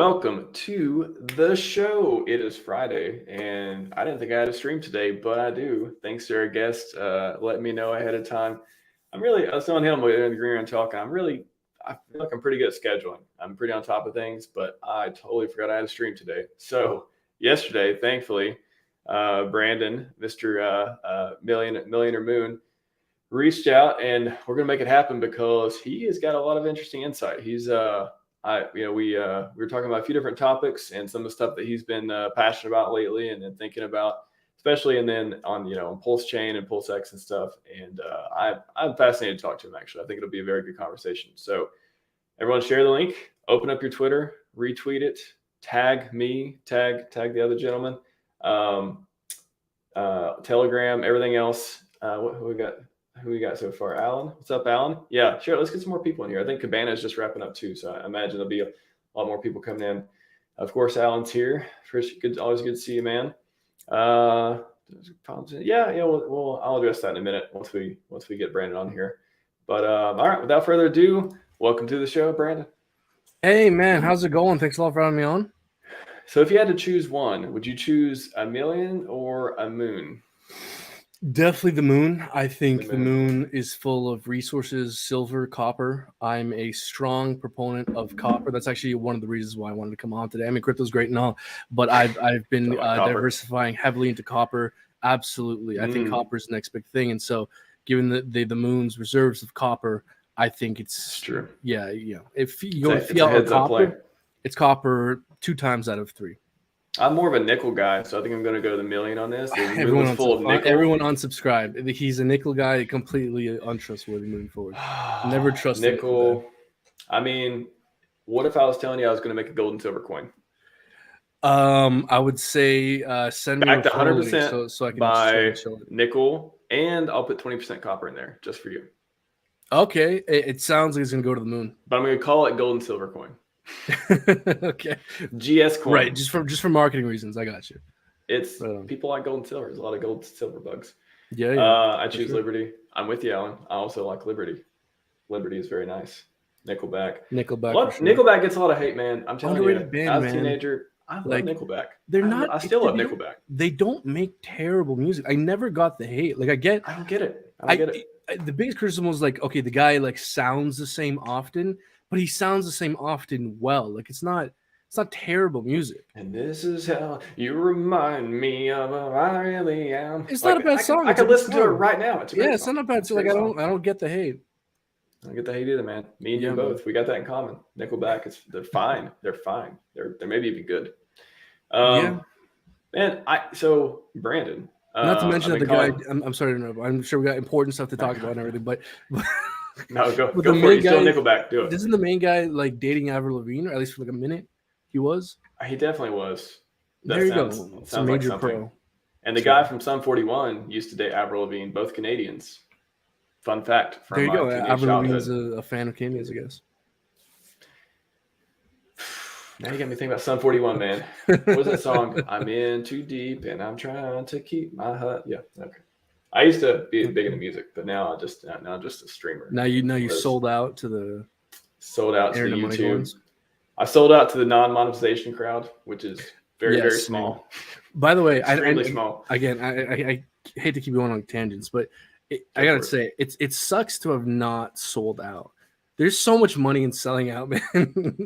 Welcome to the show. It is Friday, and I didn't think I had a stream today, but I do. Thanks to our guest letting me know ahead of time. I was telling him we were agreeing on talking. I feel like I'm pretty good at scheduling. I'm pretty on top of things, but I totally forgot I had a stream today. So yesterday, thankfully, Brandon, Mr. Millionaire Moon, reached out, and we're gonna make it happen because he has got a lot of interesting insight. We were talking about a few different topics and some of the stuff that he's been passionate about lately, and then thinking about, especially, and then on PulseChain and PulseX and stuff. And I'm fascinated to talk to him. Actually, I think it'll be a very good conversation. So, everyone, share the link, open up your Twitter, retweet it, tag me, tag the other gentleman, Telegram, everything else. Who we got so far? Alan, what's up, Alan? Yeah, sure. Let's get some more people in here. I think Cabana is just wrapping up too, so I imagine there'll be a lot more people coming in. Of course, Alan's here. Trish, always good to see you, man. I'll address that in a minute once we get Brandon on here. But all right, without further ado, welcome to the show, Brandon. Hey, man, how's it going? Thanks a lot for having me on. So, if you had to choose one, would you choose a million or a moon? Definitely the moon. I think the moon is full of resources, silver, copper. I'm a strong proponent of copper. That's actually one of the reasons why I wanted to come on today. I mean, crypto's great and all, but I've been diversifying heavily into copper. Absolutely. I think copper is the next big thing. And so given the moon's reserves of copper, I think it's true. Yeah. If you go fiat copper, it's copper 2 times out of 3. I'm more of a nickel guy, so I think I'm going to go to the million on this. Everyone unsubscribed. He's a nickel guy, completely untrustworthy moving forward. Never trust nickel. I mean, what if I was telling you I was going to make a gold and silver coin? I would say send back me to 100% so I can buy nickel, and I'll put 20% copper in there just for you. Okay, it sounds like it's going to go to the moon. But I'm going to call it gold and silver coin. Okay. GS coin. Right, just for marketing reasons. I got you. It's people like gold and silver. There's a lot of gold and silver bugs. Yeah. I choose Liberty. I'm with you, Alan. I also like Liberty. Liberty is very nice. Nickelback. Nickelback gets a lot of hate, man. I'm telling you. As a teenager, I love Nickelback. I still love Nickelback. They don't make terrible music. I never got the hate. I don't get it. The biggest criticism was okay, the guy sounds the same often. But he sounds the same often well. It's not terrible music. And this is how you remind me of who I really am. It's not a bad song. I could listen to it right now. It's a great song. It's not a bad song. I don't get the hate. I don't get the hate either, man. Me and you both. We got that in common. Nickelback they're fine. They're fine. They're maybe even good. Man, so Brandon. Not to mention that the guy. I'm sorry to interrupt. I'm sure we got important stuff to talk about and everything, but. No, go for it. He's still Nickelback. Do it. Isn't the main guy dating Avril Lavigne, or at least for a minute? He was. He definitely was. There you go. Sounds a major pro. And the guy from Sum 41 used to date Avril Lavigne, both Canadians. Fun fact. There you go. Avril Lavigne is a fan of Canadians, I guess. Now you got me thinking about Sum 41, man. What was that song? I'm in too deep and I'm trying to keep my hut. Yeah. Okay. I used to be big into music, but now I'm just a streamer. Now you sold out to the YouTube. I sold out to the non-monetization crowd, which is very small. By the way, extremely small. Again, I hate to keep going on tangents, but I gotta say it sucks to have not sold out. There's so much money in selling out, man.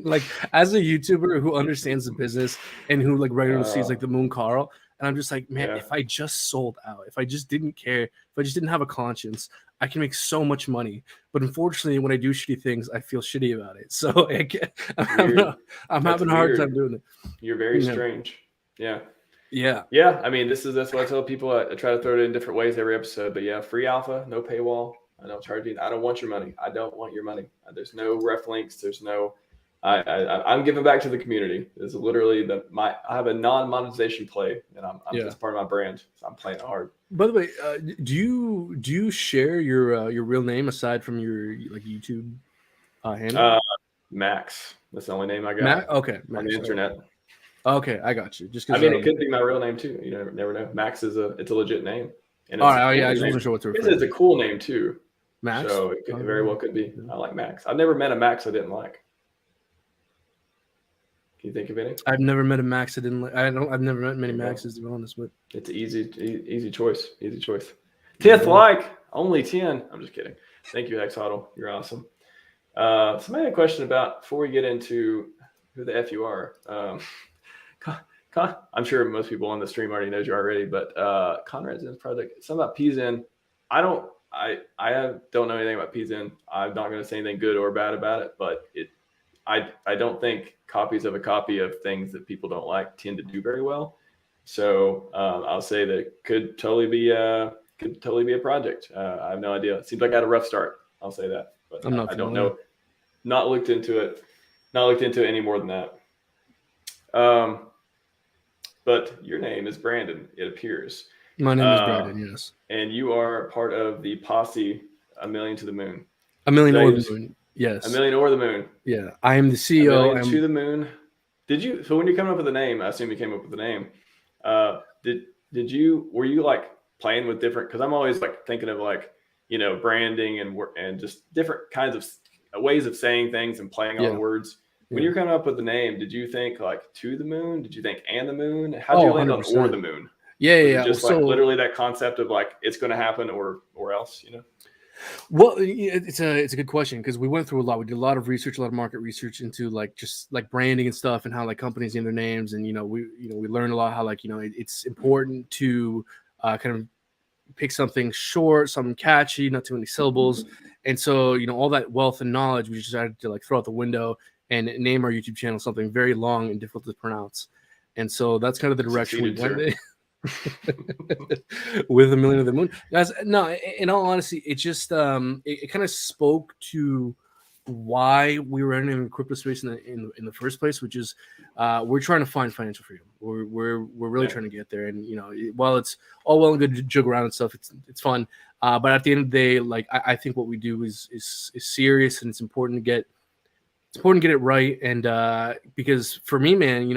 As a YouTuber who understands the business and who regularly sees the Moon Carl. And I'm just man, if I just sold out, if I just didn't care, if I just didn't have a conscience, I can make so much money. But unfortunately, when I do shitty things, I feel shitty about it. So I'm having a hard time doing it. You're very strange. Yeah. I mean, that's what I tell people. I try to throw it in different ways every episode. But free alpha, no paywall. I don't charge you. I don't want your money. I don't want your money. There's no ref links. There's no. I'm giving back to the community. It's literally I have a non-monetization play, and I'm just part of my brand. So I'm playing it hard. By the way, do you share your real name aside from your YouTube handle? Max. That's the only name I got. Okay, Max, on the internet. Okay, I got you. Just it could be my real name too. You never know. Max it's a legit name. And I just wasn't sure what to refer. It's a cool name too. Max. So it very well could be. I like Max. I've never met a Max I didn't like. you think of any? I've never met a max I didn't like. I've never met many There you go. maxes, to be honest. But It's an easy choice. Easy choice. Yeah. 10th like, only 10. I'm just kidding. Thank you, Hexodl. You're awesome. Somebody had a question about, before we get into who the F you are. I'm sure most people on the stream already knows you already, but Conrad's project, something about PZen. I don't know anything about PZen. I'm not going to say anything good or bad about it, but I don't think copies of a copy of things that people don't like tend to do very well. So I'll say that it could totally be a project. I have no idea. It seems like I had a rough start. I'll say that, but I don't know. Not looked into it any more than that. But your name is Brandon, it appears. My name is Brandon, yes. And you are part of the posse A Million to the Moon. A Million or the Moon, yes. A Million or the Moon. Yeah, I am the CEO. A Million to the Moon. So when you come up with a name, I assume you came up with the name. Were you like playing with different, because I'm always like thinking of like, branding and just different kinds of ways of saying things and playing on words. When you're coming up with the name, did you think like to the moon? Did you think and the moon? How did you land 100%. On or the moon? Yeah. Just like literally that concept of like it's going to happen or else, Well, it's a good question, because we went through a lot. We did a lot of research, a lot of market research into like just like branding and stuff, and how like companies name their names, and we learned a lot how like it's important to kind of pick something short, something catchy, not too many syllables, and so all that wealth and knowledge we just decided to like throw out the window and name our YouTube channel something very long and difficult to pronounce. And so that's kind of the direction we went in. With A Million of the Moon. Guys, no, in all honesty, it just it kind of spoke to why we were entering the crypto space in the first place, which is we're trying to find financial freedom. We're really trying to get there. And while it's all well and good to jug around and stuff, it's fun. But at the end of the day, like I think what we do is serious, and it's important to get it right. And because for me, man,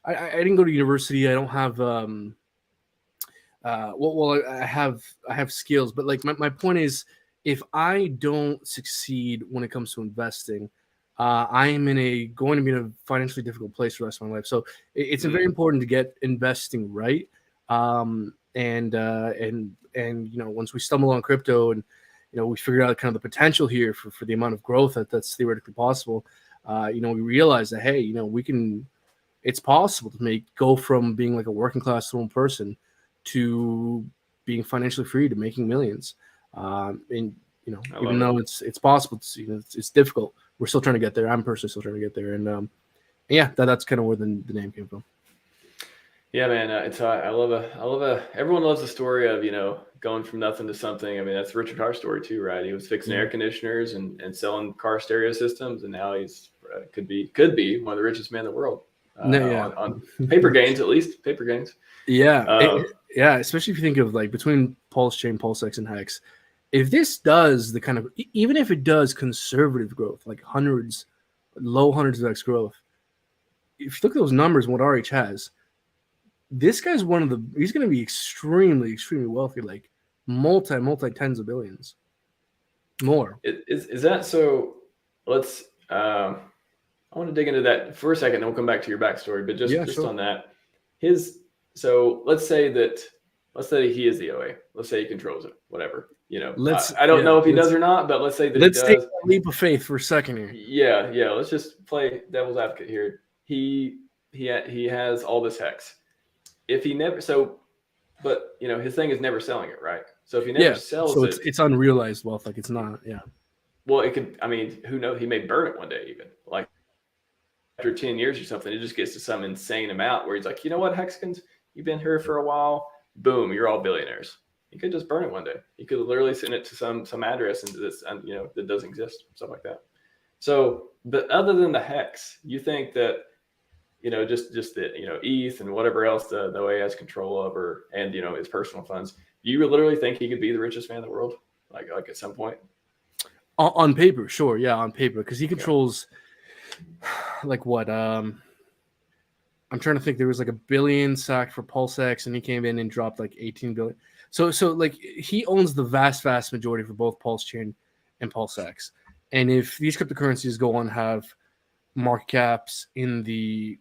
I didn't go to university. I don't have I have skills, but like my point is, if I don't succeed when it comes to investing, I am going to be in a financially difficult place for the rest of my life. So it's very important to get investing right. And once we stumble on crypto and we figured out kind of the potential here for the amount of growth that's theoretically possible, we realized that hey, it's possible to go from being like a working class normal person to being financially free to making millions. And even though it's possible, it's difficult. We're still trying to get there. I'm personally still trying to get there. And that's kind of where the name came from. Yeah, man. I love everyone loves the story of, going from nothing to something. I mean, that's Richard Carr's story too, right? He was fixing air conditioners and selling car stereo systems. And now he's could be one of the richest men in the world. On paper gains, at least paper gains. Yeah. Especially if you think of like between PulseChain, PulseX, and Hex, if this does the kind of, even if it does conservative growth, like low hundreds of X growth, if you look at those numbers and what RH has, this guy's he's going to be extremely, extremely wealthy, like multi tens of billions more. Is that so? Let's, I want to dig into that for a second, then we'll come back to your backstory, but just on that, so let's say he is the OA. Let's say he controls it, whatever. I don't know if he does or not, but let's say that let's take a leap of faith for a second here. Yeah. Let's just play devil's advocate here. He has all this Hex. If he never but his thing is never selling it, right? So if he never sells so it's unrealized wealth, like it's not. Yeah. Well, it could. I mean, who knows? He may burn it one day, even like after 10 years or something. It just gets to some insane amount where he's like, you know what, Hexicans, you've been here for a while. Boom, you're all billionaires. He could just burn it one day. He could literally send it to some address into this, that doesn't exist, stuff like that. So, but other than the Hex, you think that, just that, ETH and whatever else the OA has control over, and his personal funds, you literally think he could be the richest man in the world, like at some point? On paper, sure, yeah, on paper, because he controls like what? I'm trying to think. There was like $1 billion sacked for PulseX, and he came in and dropped like 18 billion. So like he owns the vast majority for both PulseChain and PulseX. And if these cryptocurrencies go on have market caps in the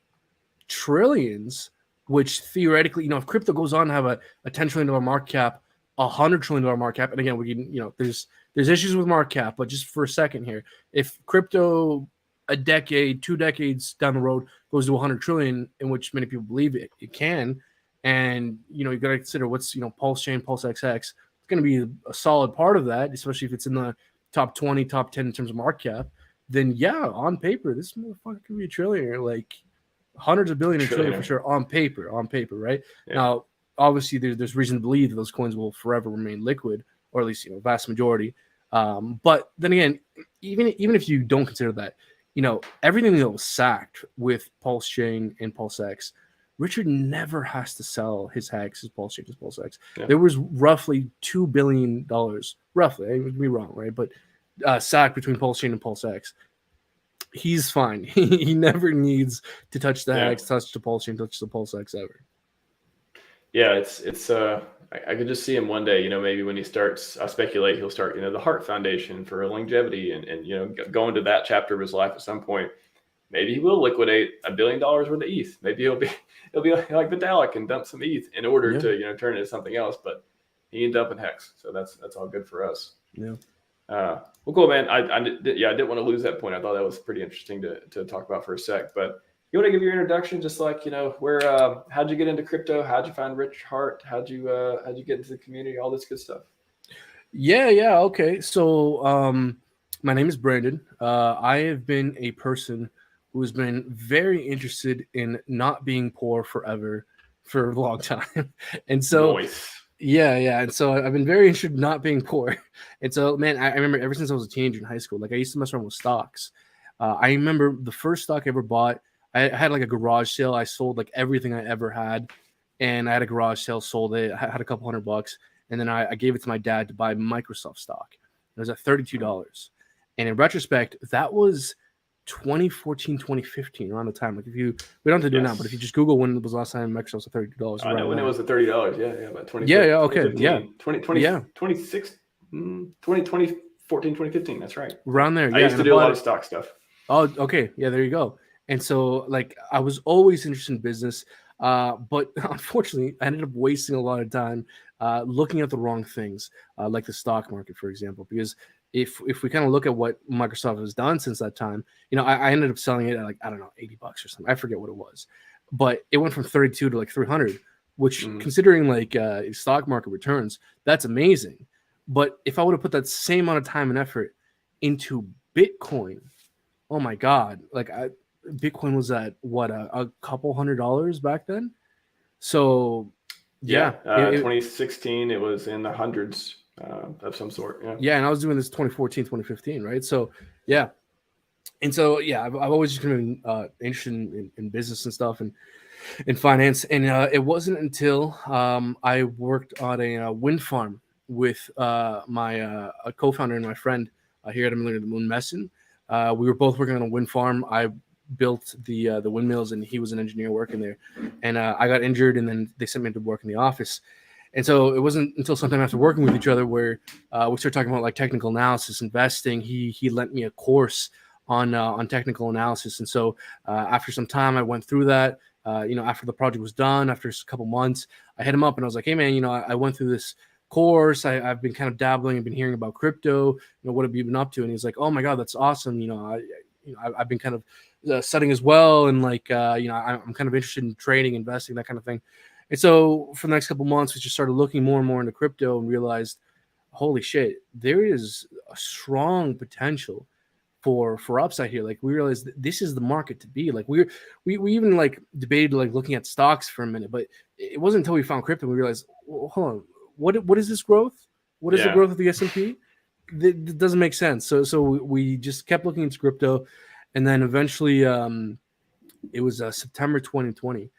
trillions, which theoretically, if crypto goes on to have a $10 trillion market cap, $100 trillion market cap, and again, we can, there's issues with market cap, but just for a second here, if crypto a decade, 2 decades down the road goes to 100 trillion, in which many people believe it can, and you got to consider what's PulseChain, PulseXX, it's going to be a solid part of that, especially if it's in the top 20, top 10 in terms of market cap. Then yeah, on paper, this motherfucker could be a trillionaire, like hundreds of billion and trillion for sure on paper, right? Yeah. Now, obviously, there's reason to believe that those coins will forever remain liquid, or at least vast majority. But then again, even if you don't consider that, everything that was sacked with PulseChain and PulseX, Richard never has to sell his Hex, his PulseChain, his PulseX. Yeah. There was roughly $2 billion, roughly, I would be wrong, right? But sacked between PulseChain and PulseX. He's fine. He never needs to touch the Hex, touch the PulseChain, touch the PulseX ever. Yeah, it's I could just see him one day, maybe when he starts, I speculate he'll start, the Heart Foundation for longevity and go into that chapter of his life at some point. Maybe he will liquidate $1 billion worth of ETH. Maybe he'll be like Vitalik and dump some ETH in order to turn it into something else. But he ended up in Hex, so that's all good for us. Yeah. Well, cool, man. I didn't want to lose that point. I thought that was pretty interesting to talk about for a sec. But you want to give your introduction, just like where how'd you get into crypto? How'd you find Rich Hart? How'd you get into the community? All this good stuff. Yeah. Okay. So my name is Brandon. I have been a person who has been very interested in not being poor forever for a long time. And so yeah. And so I've been very interested in not being poor. And so, man, I remember ever since I was a teenager in high school, like I used to mess around with stocks. I remember the first stock I ever bought, I had like a garage sale. I sold like everything I ever had. And I had a garage sale, sold it. I had a couple $100. And then I gave it to my dad to buy Microsoft stock. It was at $32. And in retrospect, that was 2014, 2015, around the time. Like we don't have to do it now, but if you just Google when was the last time Microsoft was at $32. I know when it was at $30. Yeah, about 20. Yeah, okay, 2020, 2014, 2015. That's right. Around there. I used to do a lot of stock stuff. Oh, okay. Yeah, there you go. And so, like, I was always interested in business, but unfortunately, I ended up wasting a lot of time looking at the wrong things, like the stock market, for example, because if we kind of look at what Microsoft has done since that time, I ended up selling it at like, I don't know, $80 or something. I forget what it was, but it went from 32 to like 300, which considering like stock market returns, that's amazing. But if I would have put that same amount of time and effort into Bitcoin, oh my God, like Bitcoin was at what, a couple $100 back then. So yeah, 2016, it was in the hundreds. Of some sort. Yeah. And I was doing this 2014, 2015. Right. So, yeah. And so, yeah, I've always just been interested in business and stuff and in finance. And it wasn't until I worked on a wind farm with my a co-founder and my friend here at Amelia the Moon Messin. We were both working on a wind farm. I built the windmills and he was an engineer working there. And I got injured and then they sent me to work in the office. And so it wasn't until sometime after working with each other where we started talking about like technical analysis, investing. He lent me a course on technical analysis. And so after some time, I went through that. After the project was done, after a couple months, I hit him up and I was like, hey, man, I went through this course. I've been kind of dabbling. I've been hearing about crypto. What have you been up to? And he's like, oh, my God, that's awesome. I've been kind of studying as well. And like, I'm kind of interested in trading, investing, that kind of thing. And so for the next couple months, we just started looking more and more into crypto and realized, holy shit, there is a strong potential for upside here. Like we realized that this is the market to be. Like we even like debated like looking at stocks for a minute, but it wasn't until we found crypto we realized, well, hold on, what is this growth? What is the growth of the S&P? That doesn't make sense. So we just kept looking into crypto, and then eventually it was September 2020.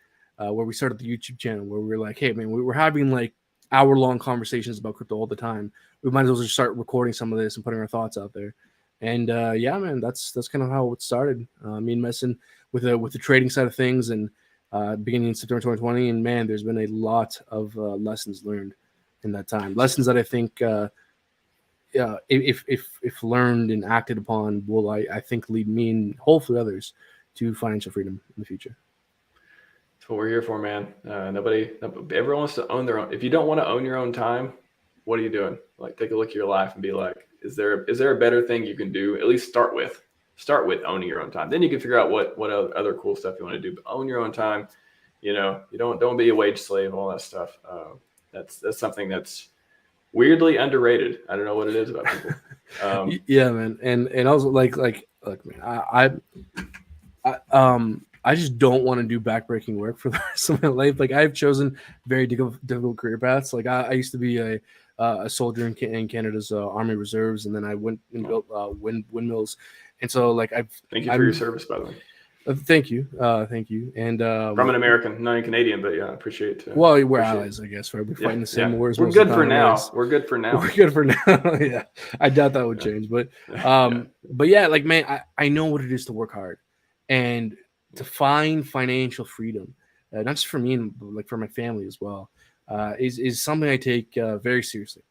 Where we started the YouTube channel, where we were like, hey, man, we were having like hour-long conversations about crypto all the time. We might as well just start recording some of this and putting our thoughts out there. And yeah, man, that's kind of how it started. Me and Messin with the trading side of things, and beginning in September 2020. And man, there's been a lot of lessons learned in that time. Lessons that I think if learned and acted upon, will I think lead me and hopefully others to financial freedom in the future. That's what we're here for, man. Everyone wants to own their own. If you don't want to own your own time, what are you doing? Like, take a look at your life and be like, is there a better thing you can do? At least start with owning your own time. Then you can figure out what other cool stuff you want to do. But own your own time. You don't be a wage slave, all that stuff. That's something that's weirdly underrated. I don't know what it is about people. Yeah, man. And also like look, man, I just don't want to do backbreaking work for the rest of my life. Like, I've chosen very difficult career paths. Like, I used to be a soldier in Canada's Army Reserves, and then I went and built windmills. And so, like, thank you for your service, by the way. Thank you. And from an American, not a Canadian, but yeah, I appreciate. Well, we're allies, I guess. Right? We're fighting the same wars. We're good for now. We're good for now. We're good for now. Yeah, I doubt that would change, but yeah, like, man, I know what it is to work hard and to find financial freedom, not just for me, but like for my family as well, is something I take very seriously.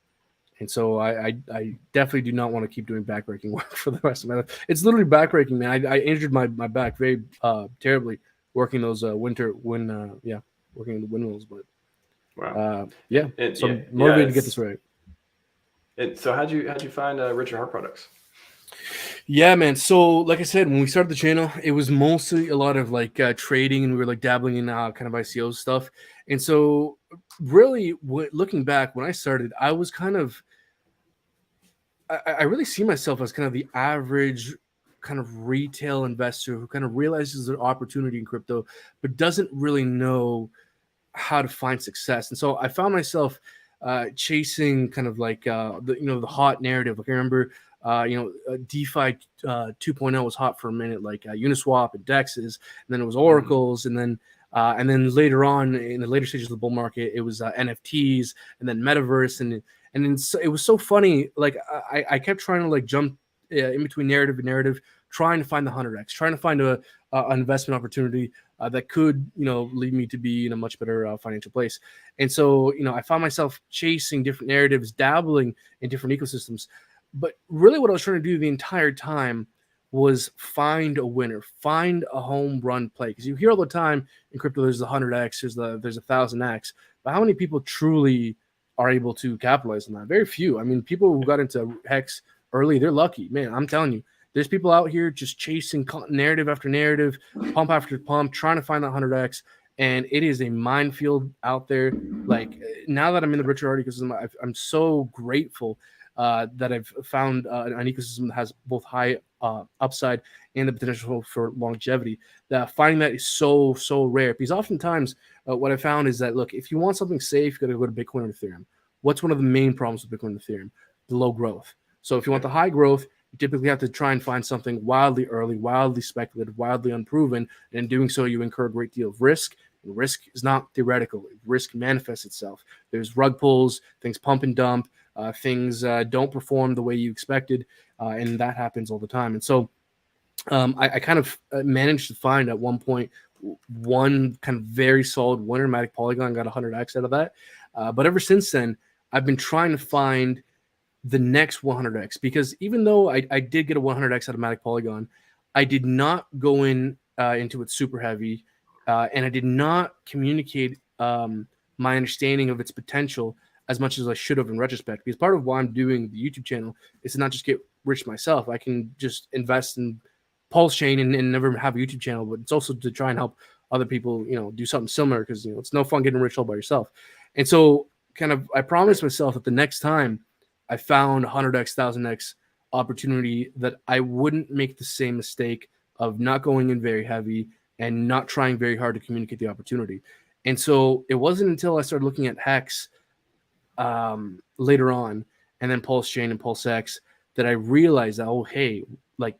And so I definitely do not want to keep doing backbreaking work for the rest of my life. It's literally backbreaking, man. I injured my back very terribly working those working in the windmills. But wow, I'm motivated to get this right. So how'd you find Richard Hart Products? Yeah, man. So like I said, when we started the channel, it was mostly a lot of like trading, and we were like dabbling in kind of ICO stuff. And so really, looking back, when I started, I was kind of, I really see myself as kind of the average kind of retail investor who kind of realizes there's an opportunity in crypto, but doesn't really know how to find success. And so I found myself chasing kind of like the hot narrative. Like, I remember DeFi 2.0 was hot for a minute, like Uniswap and Dexes, and then it was Oracles, and then later on in the later stages of the bull market, it was NFTs, and then Metaverse, and then it was so funny. Like, I kept trying to like jump in between narrative and narrative, trying to find the 100x, trying to find an investment opportunity that could lead me to be in a much better financial place. And so I found myself chasing different narratives, dabbling in different ecosystems. But really what I was trying to do the entire time was find a winner, find a home run play. Because you hear all the time in crypto, there's the 100x, there's 1,000x. But how many people truly are able to capitalize on that? Very few. I mean, people who got into Hex early, they're lucky. Man, I'm telling you, there's people out here just chasing narrative after narrative, pump after pump, trying to find that 100x. And it is a minefield out there. Like, now that I'm in the Richard Hart ecosystem, I'm so grateful that I've found an ecosystem that has both high upside and the potential for longevity. That finding that is so rare, because oftentimes what I found is that, look, if you want something safe, you got to go to Bitcoin or Ethereum. What's one of the main problems with Bitcoin and Ethereum? The low growth. So if you want the high growth, you typically have to try and find something wildly early, wildly speculative, wildly unproven, and in doing so, you incur a great deal of risk. And risk is not theoretical. Risk manifests itself. There's rug pulls, things pump and dump. Things don't perform the way you expected, and that happens all the time. And so I kind of managed to find at one point one kind of very solid winner, Matic Polygon, got 100x out of that. But ever since then, I've been trying to find the next 100x, because even though I did get a 100x out of Matic Polygon, I did not go into it super heavy, and I did not communicate my understanding of its potential as much as I should have in retrospect, because part of why I'm doing the YouTube channel is to not just get rich myself. I can just invest in PulseChain and never have a YouTube channel, but it's also to try and help other people, do something similar, because it's no fun getting rich all by yourself. And so kind of I promised myself that the next time I found 100x, 1000x opportunity, that I wouldn't make the same mistake of not going in very heavy and not trying very hard to communicate the opportunity. And so it wasn't until I started looking at Hex later on, and then PulseChain and PulseX, that I realized that, oh, hey, like,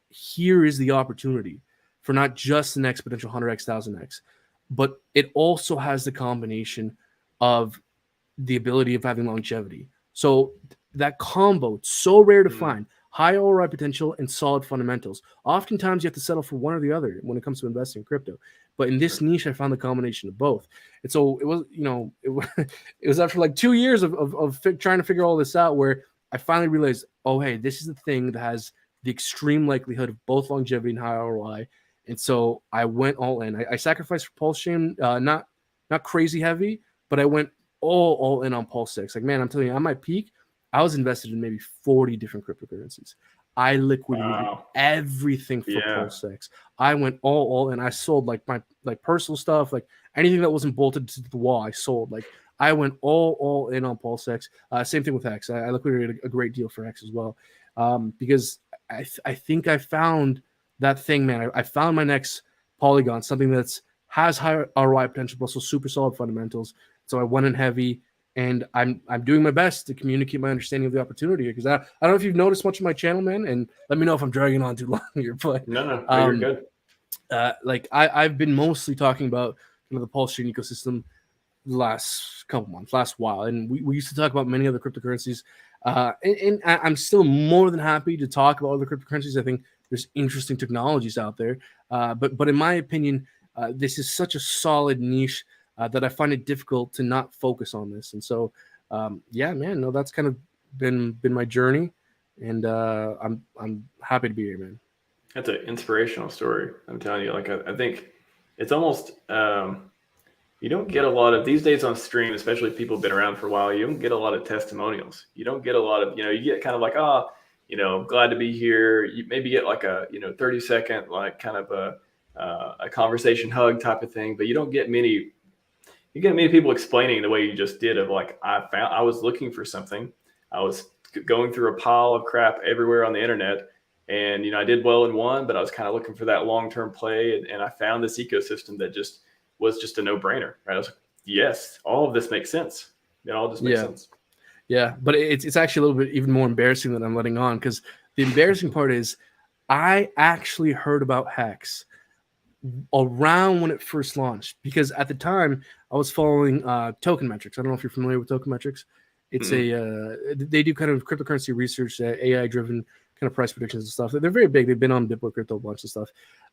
here is the opportunity for not just the next potential 100x, 1000x, but it also has the combination of the ability of having longevity. So that combo, it's so rare to find. High ROI potential and solid fundamentals. Oftentimes you have to settle for one or the other when it comes to investing in crypto. But in this niche, I found the combination of both. And so it was, it was after like 2 years of trying to figure all this out, where I finally realized, oh, hey, this is the thing that has the extreme likelihood of both longevity and high ROI. And so I went all in. I sacrificed for PulseChain, not crazy heavy, but I went all in on PulseX. Like, man, I'm telling you, on my peak, I was invested in maybe 40 different cryptocurrencies. I liquidated everything for PulseX. I went all in. I sold like my personal stuff, like anything that wasn't bolted to the wall, I sold. Like I went all in on PulseX. Same thing with Hex. I liquidated a great deal for Hex as well, because I think I found that thing, man. I found my next Polygon, something that's has high ROI potential, but also super solid fundamentals. So I went in heavy, and I'm doing my best to communicate my understanding of the opportunity here. Because I don't know if you've noticed much of my channel, man, and let me know if I'm dragging on too long here. But no, you're good. Like I've been mostly talking about the PulseChain ecosystem the last couple months, last while, and we used to talk about many other cryptocurrencies. And I'm still more than happy to talk about other cryptocurrencies. I think there's interesting technologies out there, but in my opinion, this is such a solid niche that I find it difficult to not focus on this. And so, yeah, man, no, that's kind of been my journey, and I'm happy to be here, man. That's an inspirational story. I'm telling you, like I think it's almost you don't get a lot of these days on stream, especially if people have been around for a while. You don't get a lot of testimonials. You don't get a lot of, you get kind of like, glad to be here. You maybe get like a 30-second like kind of a conversation hug type of thing, but you don't get many. You get many people explaining the way you just did of like, I was looking for something. I was going through a pile of crap everywhere on the internet. And, I did well in one, but I was kind of looking for that long-term play. And I found this ecosystem that was just a no-brainer, right? I was like, yes, all of this makes sense. It all just makes sense. Yeah, but it's actually a little bit even more embarrassing than I'm letting on, because the embarrassing part is I actually heard about Hex around when it first launched, because at the time I was following Token Metrics. I don't know if you're familiar with Token Metrics. It's they do kind of cryptocurrency research, AI driven kind of price predictions and stuff. They're very big. They've been on Bitboy Crypto, a bunch of stuff.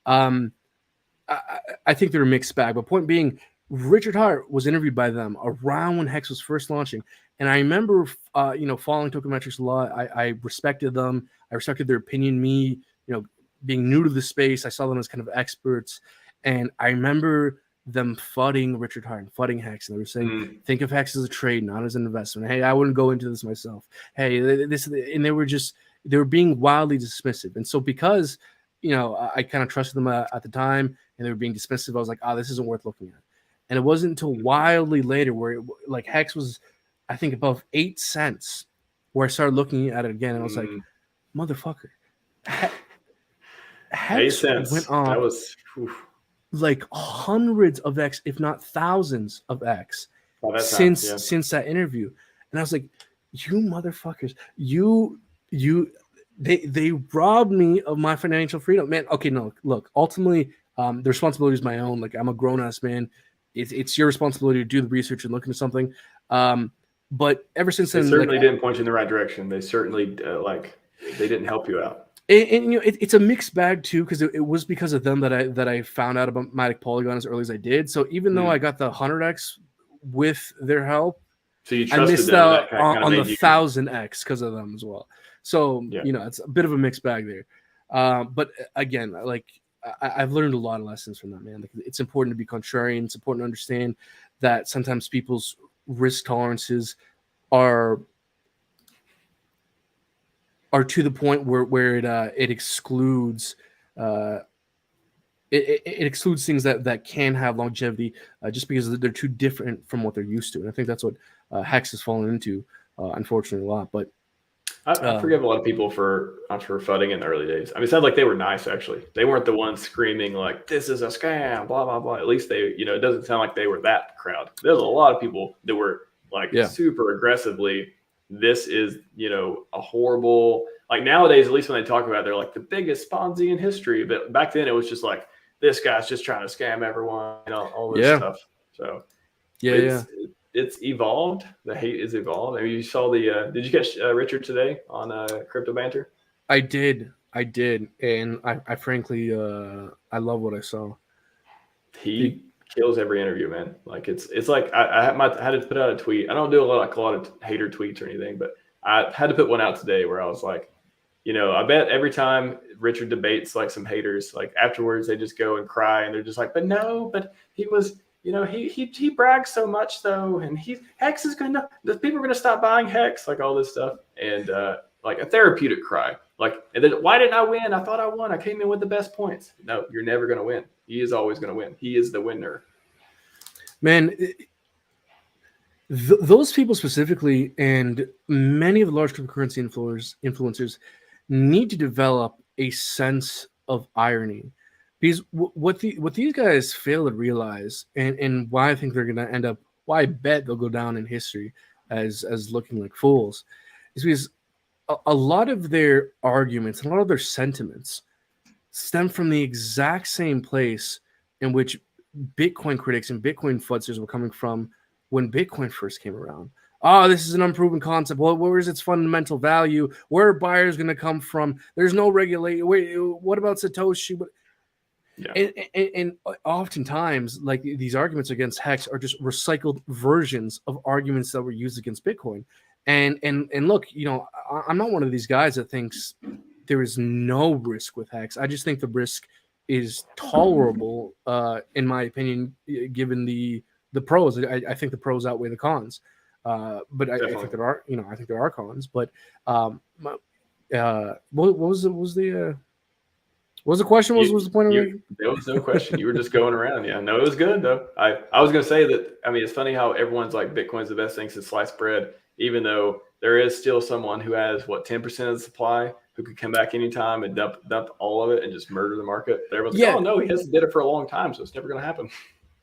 I think they're a mixed bag. But point being, Richard Hart was interviewed by them around when Hex was first launching, and I remember following Token Metrics a lot. I respected them. I respected their opinion. Me, being new to the space, I saw them as kind of experts, and I remember them fudding Richard Hart and fudding Hex, and they were saying, think of Hex as a trade, not as an investment. Hey, I wouldn't go into this myself. Hey, this, and they were being wildly dismissive. And so because, I kind of trusted them at the time, and they were being dismissive, I was like, this isn't worth looking at. And it wasn't until wildly later where Hex was, I think, above 8 cents, where I started looking at it again, and I was like, motherfucker. Hex went on. That was like hundreds of X, if not thousands of X, since that interview. And I was like, you motherfuckers, they robbed me of my financial freedom, man. Okay, no, look, ultimately, the responsibility is my own. Like, I'm a grown-ass man. It's your responsibility to do the research and look into something. But ever since then, they certainly didn't point you in the right direction. They certainly they didn't help you out. And it's a mixed bag too, because it was because of them that I found out about Matic Polygon as early as I did. So even though I got the 100x with their help, so you I missed out on the 1000x because of them as well. So it's a bit of a mixed bag there. But again, like I've learned a lot of lessons from that, man. Like, it's important to be contrarian. It's important to understand that sometimes people's risk tolerances are to the point where it excludes it excludes things that can have longevity just because they're too different from what they're used to. And I think that's what Hex has fallen into, unfortunately, a lot. But I forgive a lot of people for fudding in the early days. I mean, it sounded like they were nice, actually. They weren't the ones screaming like, this is a scam, blah, blah, blah. At least they, it doesn't sound like they were that crowd. There's a lot of people that were like super aggressively, this is, a horrible, like nowadays, at least when they talk about it, they're like the biggest Ponzi in history. But back then it was just like, this guy's just trying to scam everyone, all this stuff. So it's evolved. The hate is evolved. I mean, you saw did you catch Richard today on Crypto Banter? I did. And I frankly, I love what I saw. He kills every interview, man. Like it's like I had to put out a tweet. I don't do a lot of hater tweets or anything, but I had to put one out today where I was like, I bet every time Richard debates like some haters, like afterwards they just go and cry and they're just like, but he was, he brags so much though, and Hex is the people are gonna stop buying Hex, like all this stuff, and like a therapeutic cry, like, and then why didn't I win? I thought I won. I came in with the best points. No, you're never gonna win. He is always gonna win. He is the winner. Man, those people specifically, and many of the large cryptocurrency influencers need to develop a sense of irony, because what these guys fail to realize, and why I think they're going to end up, why I bet they'll go down in history as looking like fools, is because a lot of their arguments, a lot of their sentiments stem from the exact same place in which Bitcoin critics and Bitcoin futzers were coming from when Bitcoin first came around. Oh, this is an unproven concept. Well, where is its fundamental value? Where are buyers going to come from? There's no regulation. Wait, what about Satoshi? Yeah. And oftentimes, like, these arguments against Hex are just recycled versions of arguments that were used against Bitcoin. And look, I'm not one of these guys that thinks there is no risk with Hex. I just think the risk is tolerable, in my opinion, given the pros. I think the pros outweigh the cons. But I think there are cons. But what was the question? What was the point of it? There was no question. You were just going around. Yeah, no, it was good though. I was going to say that. I mean, it's funny how everyone's like Bitcoin's the best thing since sliced bread, even though there is still someone who has 10% of the supply who could come back anytime and dump all of it and just murder the market. Everyone's like, oh no, he hasn't did it for a long time, so it's never going to happen.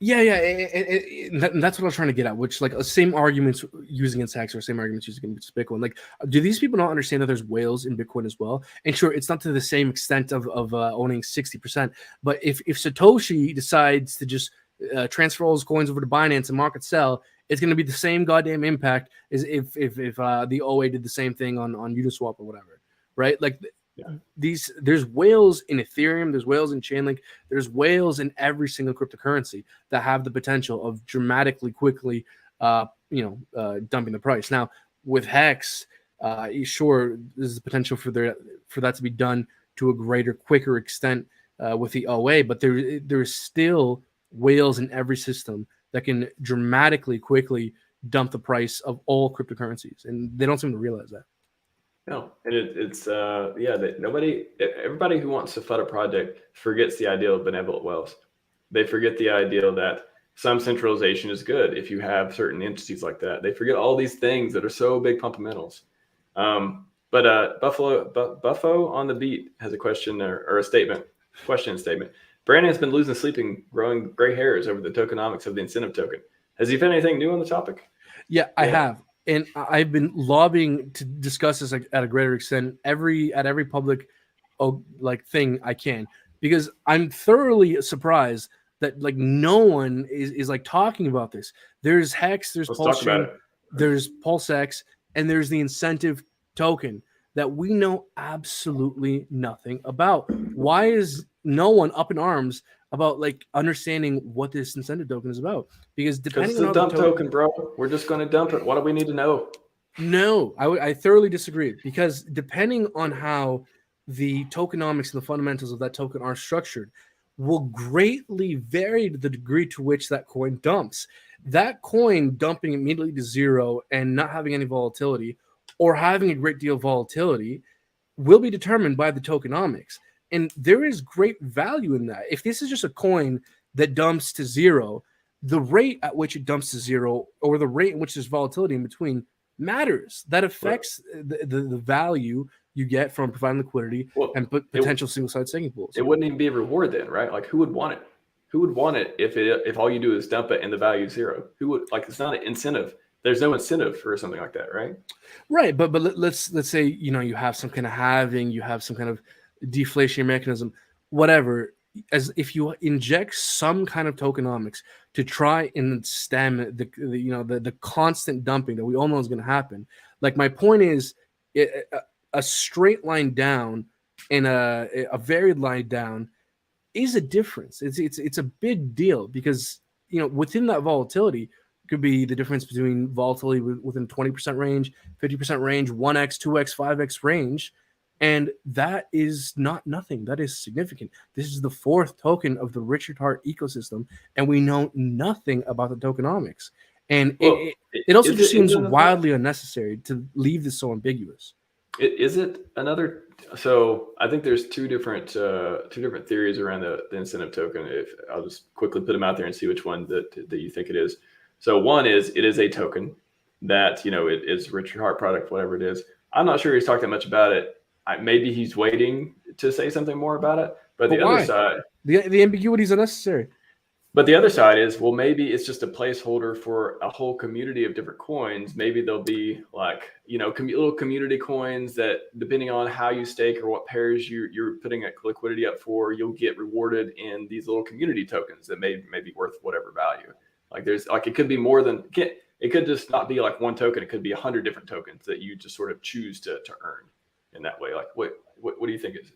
Yeah, and that's what I was trying to get at. Which, like, same arguments used against Hex or same arguments used against Bitcoin. Like, do these people not understand that there's whales in Bitcoin as well? And sure, it's not to the same extent of owning 60%. But if Satoshi decides to just transfer all his coins over to Binance and market sell, it's going to be the same goddamn impact as if the OA did the same thing on Uniswap or whatever, right? Like. Yeah. There's whales in Ethereum, there's whales in Chainlink, there's whales in every single cryptocurrency that have the potential of dramatically quickly dumping the price. Now with Hex, sure, there's the potential for that to be done to a greater, quicker extent with the OA, but there's still whales in every system that can dramatically quickly dump the price of all cryptocurrencies, and they don't seem to realize that. No, and everybody who wants to fund a project forgets the idea of benevolent wealth. They forget the idea that some centralization is good if you have certain entities like that. They forget all these things that are so big fundamentals. But Buffo on the beat has a question or a statement. Question and statement. Brandon's been losing sleep and growing gray hairs over the tokenomics of the incentive token. Has he found anything new on the topic? Yeah, I have. And I've been lobbying to discuss this at a greater extent at every public thing I can, because I'm thoroughly surprised that like no one is like talking about this. There's Hex, there's PulseChain, there's PulseX, and there's the incentive token that we know absolutely nothing about. Why is no one up in arms about like understanding what this incentive token is about? Because depending on the dump token, bro, we're just going to dump it. What do we need to know? No, I thoroughly disagree, because depending on how the tokenomics and the fundamentals of that token are structured will greatly vary the degree to which that coin dumps. That coin dumping immediately to zero and not having any volatility, or having a great deal of volatility, will be determined by the tokenomics. And there is great value in that. If this is just a coin that dumps to zero, the rate at which it dumps to zero, or the rate in which there's volatility in between, matters. That affects the value you get from providing liquidity and potential single-sided staking pools. It wouldn't even be a reward then, right? Like, who would want it? Who would want it if all you do is dump it and the value is zero? Who would, like, it's not an incentive. There's no incentive for something like that, right? Right, but let's say you have some kind of halving, you have some kind of deflationary mechanism, whatever. As if you inject some kind of tokenomics to try and stem the constant dumping that we all know is going to happen. Like, my point is, a straight line down and a varied line down is a difference. It's a big deal, because within that volatility, could be the difference between volatility within 20% range, 50% range, 1x, 2x, 5x range. And that is not nothing. That is significant. This is the fourth token of the Richard Heart ecosystem, and we know nothing about the tokenomics. And it also just seems wildly unnecessary to leave this so ambiguous. Is it another? So I think there's two different theories around the incentive token. If I'll just quickly put them out there and see which one that you think it is. So one is it is a token that it is Richard Heart product, whatever it is. I'm not sure he's talked that much about it. Maybe he's waiting to say something more about it. But the other side, the ambiguity is unnecessary. But the other side is, well, maybe it's just a placeholder for a whole community of different coins. Maybe there'll be like, little community coins that, depending on how you stake or what pairs you're putting liquidity up for, you'll get rewarded in these little community tokens that may be worth whatever value. Like it could be more than, it could just not be like one token. It could be 100 different tokens that you just sort of choose to earn in that way. Like, what do you think it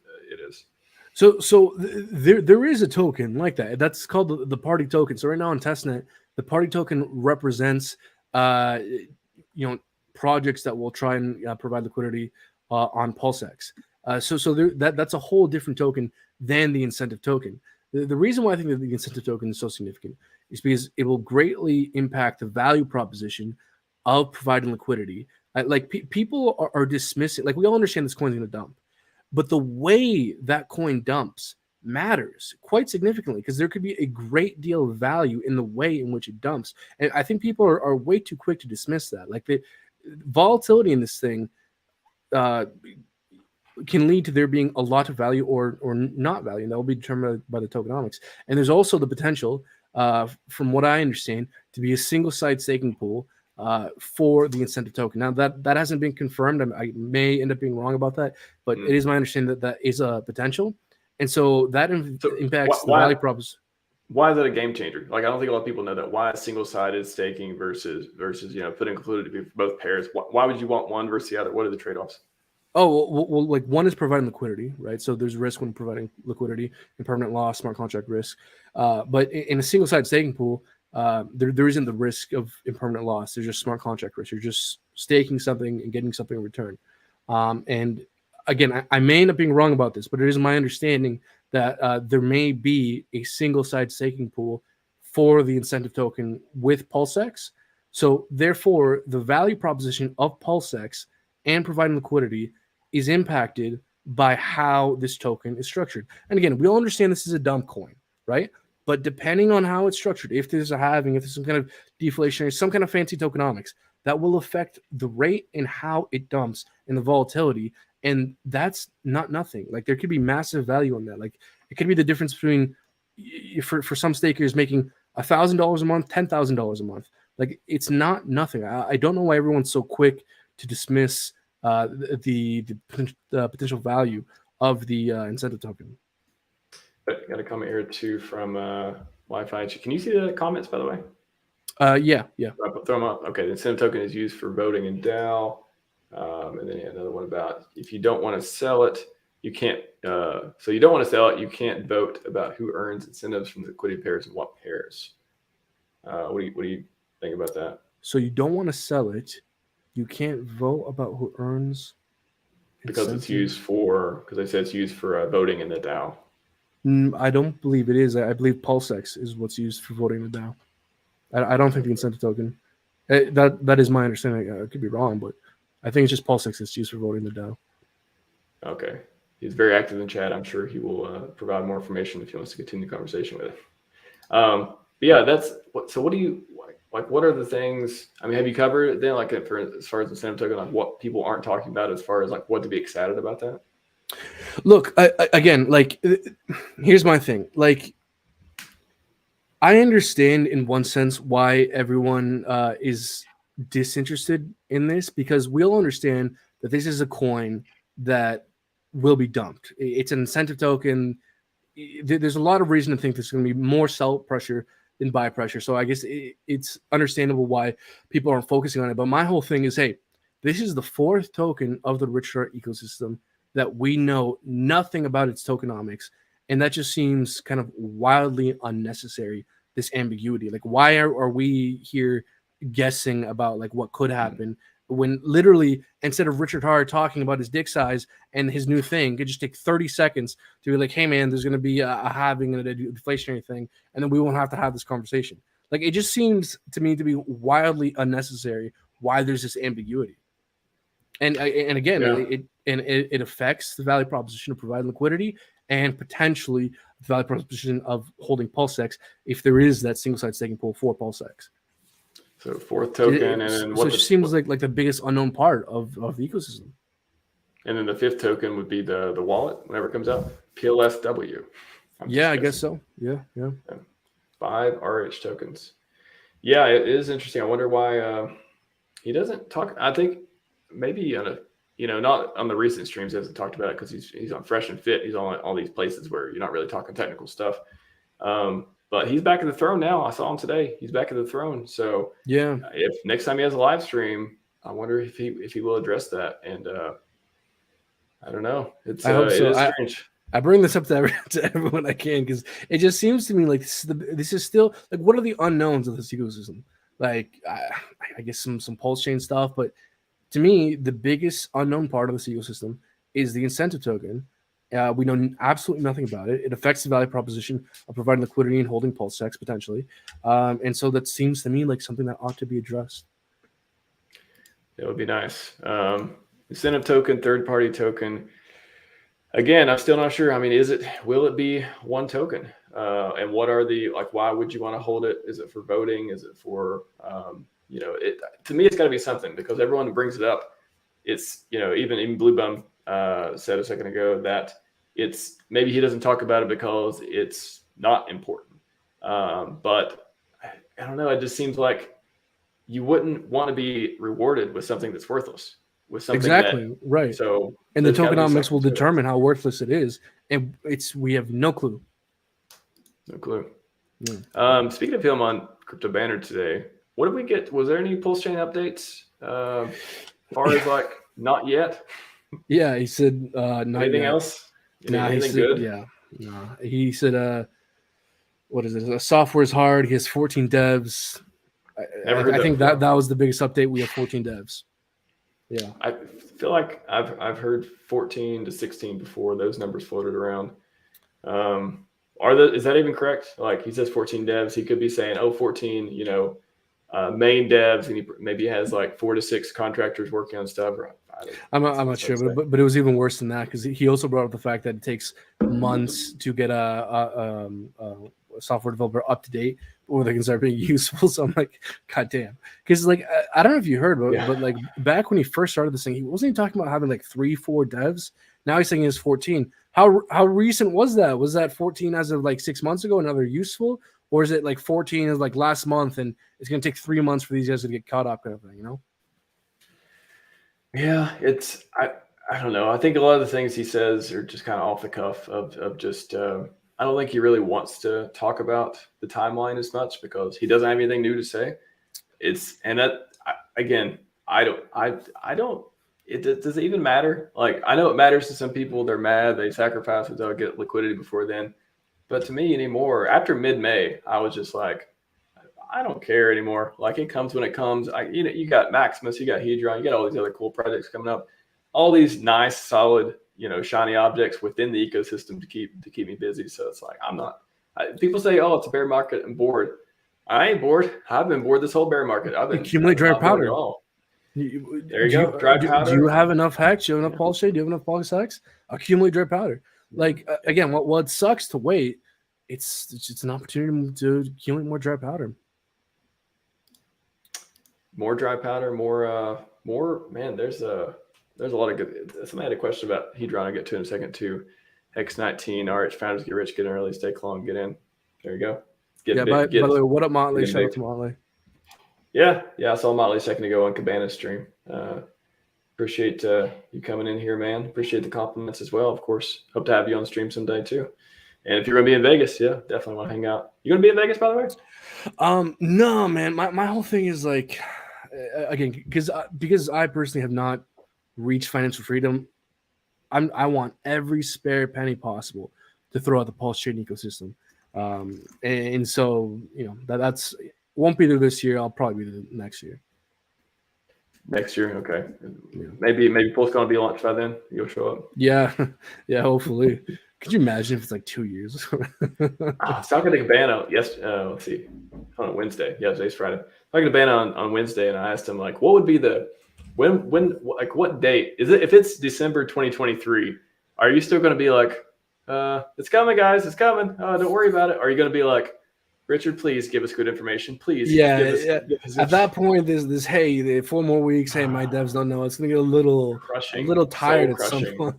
is? So there is a token like that. That's called the party token. So right now on testnet, the party token represents projects that will try and provide liquidity on PulseX. That's a whole different token than the incentive token. The reason why I think that the incentive token is so significant is because it will greatly impact the value proposition of providing liquidity. People are dismissing. Like, we all understand this coin's going to dump. But the way that coin dumps matters quite significantly, because there could be a great deal of value in the way in which it dumps. And I think people are way too quick to dismiss that. Like, the volatility in this thing can lead to there being a lot of value or not value, and that will be determined by the tokenomics. And there's also the potential, from what I understand, to be a single-side staking pool for the incentive token. Now that hasn't been confirmed. I may end up being wrong about that, but it is my understanding that is a potential, and so that impacts the value proposition. Why is that a game changer? Like, I don't think a lot of people know that. Why is single-sided staking versus putting liquidity for both pairs? Why would you want one versus the other? What are the trade-offs? Oh, well, like, one is providing liquidity, right? So there's risk when providing liquidity, impermanent loss, smart contract risk. But in a single-sided staking pool, there isn't the risk of impermanent loss. There's just smart contract risk. You're just staking something and getting something in return. And again, I may end up being wrong about this, but it is my understanding that there may be a single-sided staking pool for the incentive token with PulseX. So therefore, the value proposition of PulseX and providing liquidity is impacted by how this token is structured. And again, we all understand this is a dump coin, right? But depending on how it's structured, if there's a halving, if there's some kind of deflationary, some kind of fancy tokenomics, that will affect the rate and how it dumps and the volatility. And that's not nothing. Like, there could be massive value on that. Like, it could be the difference between, for some stakers, making $1,000 a month, $10,000 a month. Like, it's not nothing. I don't know why everyone's so quick to dismiss the potential value of the incentive token. Got a comment here too from Wi-Fi. Can you see the comments, by the way? Yeah. Throw them up. Okay, the incentive token is used for voting in DAO. And then another one about, if you don't want to sell it, you can't. So you don't want to sell it, you can't vote about who earns incentives from the liquidity pairs and what pairs. What do you think about that? So you don't want to sell it, you can't vote about who earns. Because it's used for, because they said it's used for voting in the DAO. I don't believe it is. I believe PulseX is what's used for voting in the DAO. I don't think the incentive token. That is my understanding. I could be wrong, but I think it's just PulseX that's used for voting in the DAO. Okay. He's very active in chat. I'm sure he will provide more information if he wants to continue the conversation with it. But yeah, so what do you like? What are the things? I mean, have you covered it then, like, as far as incentive token, like what people aren't talking about as far as like what to be excited about that? Look, again, like, here's my thing. Like, I understand in one sense why everyone is disinterested in this, because we all understand that this is a coin that will be dumped. It's an incentive token. There's a lot of reason to think there's going to be more sell pressure than buy pressure. So I guess it's understandable why people aren't focusing on it. But my whole thing is, hey, this is the fourth token of the Richard Heart ecosystem that we know nothing about its tokenomics, and that just seems kind of wildly unnecessary, this ambiguity. Like, why are we here guessing about like what could happen when literally instead of Richard Hart talking about his dick size and his new thing, it could just take 30 seconds to be like, hey man, there's going to be a halving and a deflationary thing, and then we won't have to have this conversation. Like, it just seems to me to be wildly unnecessary why there's this ambiguity. And again, it affects the value proposition of providing liquidity and potentially the value proposition of holding PulseX if there is that single side staking pool for PulseX. So fourth token, and then it seems like the biggest unknown part of the ecosystem. And then the fifth token would be the wallet whenever it comes out, PLSW. I guess so. Yeah. 5 RH tokens. Yeah, it is interesting. I wonder why he doesn't talk. I think maybe on a, not on the recent streams, he hasn't talked about it because he's on Fresh and Fit. He's on all these places where you're not really talking technical stuff. But he's back at the throne now. I saw him today. He's back at the throne. So yeah, if next time he has a live stream, I wonder if he will address that. And I don't know. I hope so. It is strange. I bring this up to everyone I can because it just seems to me like this is still like, what are the unknowns of this ecosystem? Like I guess some PulseChain stuff, but to me the biggest unknown part of this ecosystem is the incentive token. We know absolutely nothing about it. It affects the value proposition of providing liquidity and holding PulseX potentially, and so that seems to me like something that ought to be addressed. It would be nice. Incentive token, third-party token. Again, I'm still not sure. I mean, will it be one token? And what are why would you want to hold it? Is it for voting? Is it for, to me, it's got to be something because everyone brings it up. It's, even Blue Bum said a second ago that maybe he doesn't talk about it because it's not important. But I don't know. It just seems like you wouldn't want to be rewarded with something that's worthless. With something exactly right. So, and the tokenomics will determine how worthless it is, and we have no clue. No clue. Yeah. Speaking of him on Crypto Banner today, what did we get? Was there any PulseChain updates? As far as not yet. Yeah, he said not anything yet. else. Anything good? Yeah, no. He said what is it? Software is hard. He has 14 devs. I think that was the biggest update. We have 14 devs. Yeah, I feel like I've heard 14 to 16 before. Those numbers floated around. Is that even correct? Like he says 14 devs, he could be saying 14, main devs, and he maybe has 4 to 6 contractors working on stuff. I'm not sure, but it was even worse than that because he also brought up the fact that it takes months to get a software developer up to date before they can start being useful. So I'm like, God damn. Because I don't know if you heard, but back when he first started this thing, he wasn't talking about having 3-4 devs. Now he's saying he has 14. How recent was that? Was that 14 as of 6 months ago and now they're useful? Or is it 14 is last month and it's going to take 3 months for these guys to get caught up kind of thing, Yeah, I don't know. I think a lot of the things he says are just kind of off the cuff of just I don't think he really wants to talk about the timeline as much because he doesn't have anything new to say. Does it even matter? I know it matters to some people. They're mad. They sacrifice it. They'll get liquidity before then. But to me anymore, after mid-May, I was just like, I don't care anymore. It comes when it comes. You got Maximus, you got Hedron, you got all these other cool projects coming up. All these nice, solid, shiny objects within the ecosystem to keep me busy. So it's I'm not. People say, "Oh, it's a bear market. I'm bored." I ain't bored. I've been bored this whole bear market. I've been accumulate dry powder. There you go. Dry powder. Do you have enough Hex? Do you have enough PulseChain? Do you have enough PulseX? Accumulate dry powder. Again, what sucks to wait. It's just an opportunity to accumulate more dry powder. More dry powder. More. Man, there's a lot of good. Somebody had a question about Hedron. I'll get to in a second too. Hex 19. RH founders get rich, get in early, stay long, get in. There you go. By the way, what up, Motley? Shout out to Motley. Yeah. I saw Motley a second ago on Cabana's stream. Appreciate you coming in here, man. Appreciate the compliments as well, of course. Hope to have you on stream someday too. And if you're going to be in Vegas, yeah, definitely want to hang out. You going to be in Vegas, by the way? No, man. My whole thing is again, because I personally have not reached financial freedom. I want every spare penny possible to throw at the PulseChain ecosystem. And so, that's Won't be there this year. I'll probably be there next year. Next year, okay. Yeah. Maybe Pulse gonna be launched by then. You'll show up. Yeah, yeah. Hopefully. Could you imagine if it's like 2 years? I was talking to Cabana let's see, on Wednesday. Yeah, today's Friday. Talking to Cabana on Wednesday, and I asked him like, what would be the when like what date is it? If it's December 2023, are you still going to be like, it's coming, guys, it's coming. Don't worry about it. Or are you going to be like, Richard, please give us good information, please? Yeah, give us at that point, there's hey, 4 more weeks. Hey, my devs don't know. It's gonna get a little tired at some point.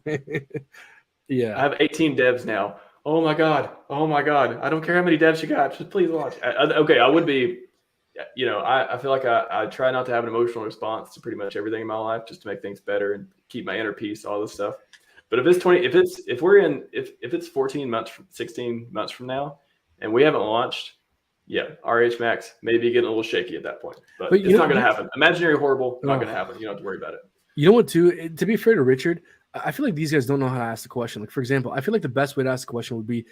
Yeah, I have 18 devs now. Oh my god. I don't care how many devs you got. Just please launch. Okay, I would be. I feel like I try not to have an emotional response to pretty much everything in my life, just to make things better and keep my inner peace, all this stuff. But if it's 14 months, 16 months from now, and we haven't launched, yeah, RHMax may be getting a little shaky at that point, but it's not going to happen. Imaginary horrible, not going to happen. You don't have to worry about it. You know what, too? To be fair to Richard, I feel like these guys don't know how to ask the question. Like, for example, I feel like the best way to ask the question would be,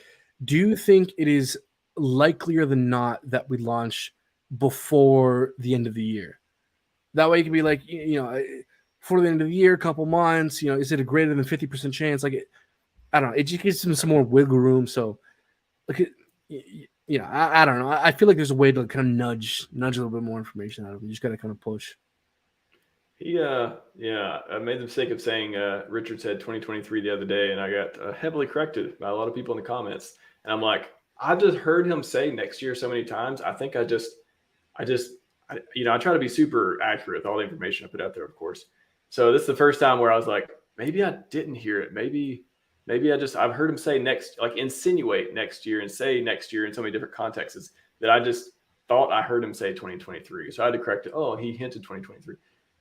do you think it is likelier than not that we launch before the end of the year? That way you can be like, before the end of the year, a couple months, is it a greater than 50% chance? Like, I don't know. It just gives them some more wiggle room. So, like, I don't know. I feel like there's a way to kind of nudge a little bit more information out of them. You just got to kind of push. I made the mistake of saying Richard said 2023 the other day, and I got heavily corrected by a lot of people in the comments. And I'm like, I just heard him say next year so many times. I think I try to be super accurate with all the information I put out there, of course. So this is the first time where I was like, maybe I didn't hear it. Maybe I've heard him say insinuate next year and say next year in so many different contexts that I just thought I heard him say 2023. So I had to correct it. Oh, he hinted 2023.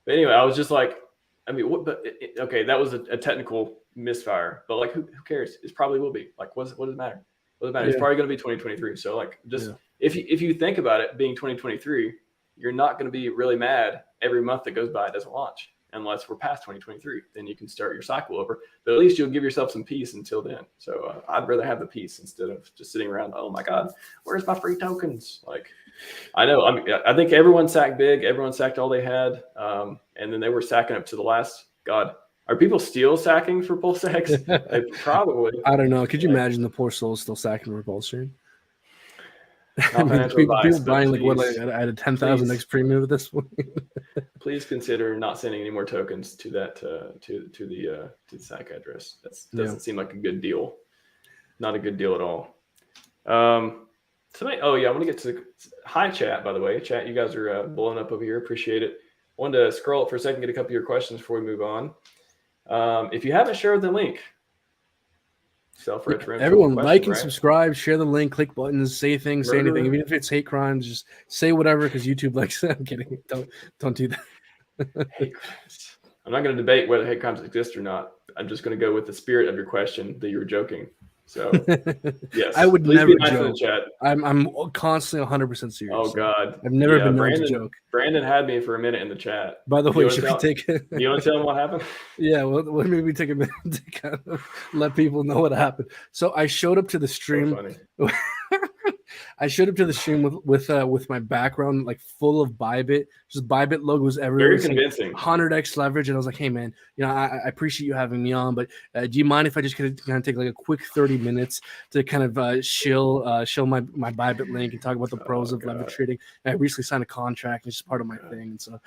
But anyway, I was just like, I mean, okay, that was a technical misfire, but like, who cares? It probably will be. Like, what does it matter? What does it matter? Yeah. It's probably going to be 2023. So like, if you think about it being 2023, you're not going to be really mad every month that goes by it doesn't launch, unless we're past 2023. Then you can start your cycle over. But at least you'll give yourself some peace until then. So I'd rather have the peace instead of just sitting around. Oh my God, where's my free tokens? Like, I know. I think everyone sacked big. Everyone sacked all they had, and then they were sacking up to the last. God, are people still sacking for PulseX? Probably. I don't know. Could you imagine the poor souls still sacking for PulseChain? People buying I had a 10,000 X premium at this point. Please consider not sending any more tokens to that to the SAC address. That doesn't seem like a good deal. Not a good deal at all. I want to get to hi chat, by the way. Chat, you guys are blowing up over here. Appreciate it. Wanted to scroll up for a second, get a couple of your questions before we move on. If you haven't shared the link, everyone like and subscribe, share the link, click buttons, say things, say anything. Even if it's hate crimes, just say whatever because YouTube likes it. I'm kidding. Don't do that. Hate crimes. I'm not going to debate whether hate crimes exist or not. I'm just going to go with the spirit of your question that you were joking. So yes, I would never joke. Chat. I'm constantly 100% serious. Oh God, I've never been known to joke. Brandon had me for a minute in the chat. By the way, should we take? You want to tell him what happened? Yeah, well, maybe take a minute to kind of let people know what happened. So I showed up to the stream. So I showed up to the stream with my background like full of Bybit, just Bybit logos everywhere. Very convincing. 100x leverage, and I was like, "Hey man, I appreciate you having me on, but do you mind if I just kind of take like a quick 30 minutes to kind of show my Bybit link and talk about the pros of leverage trading?" And I recently signed a contract, and it's just part of my thing, and so.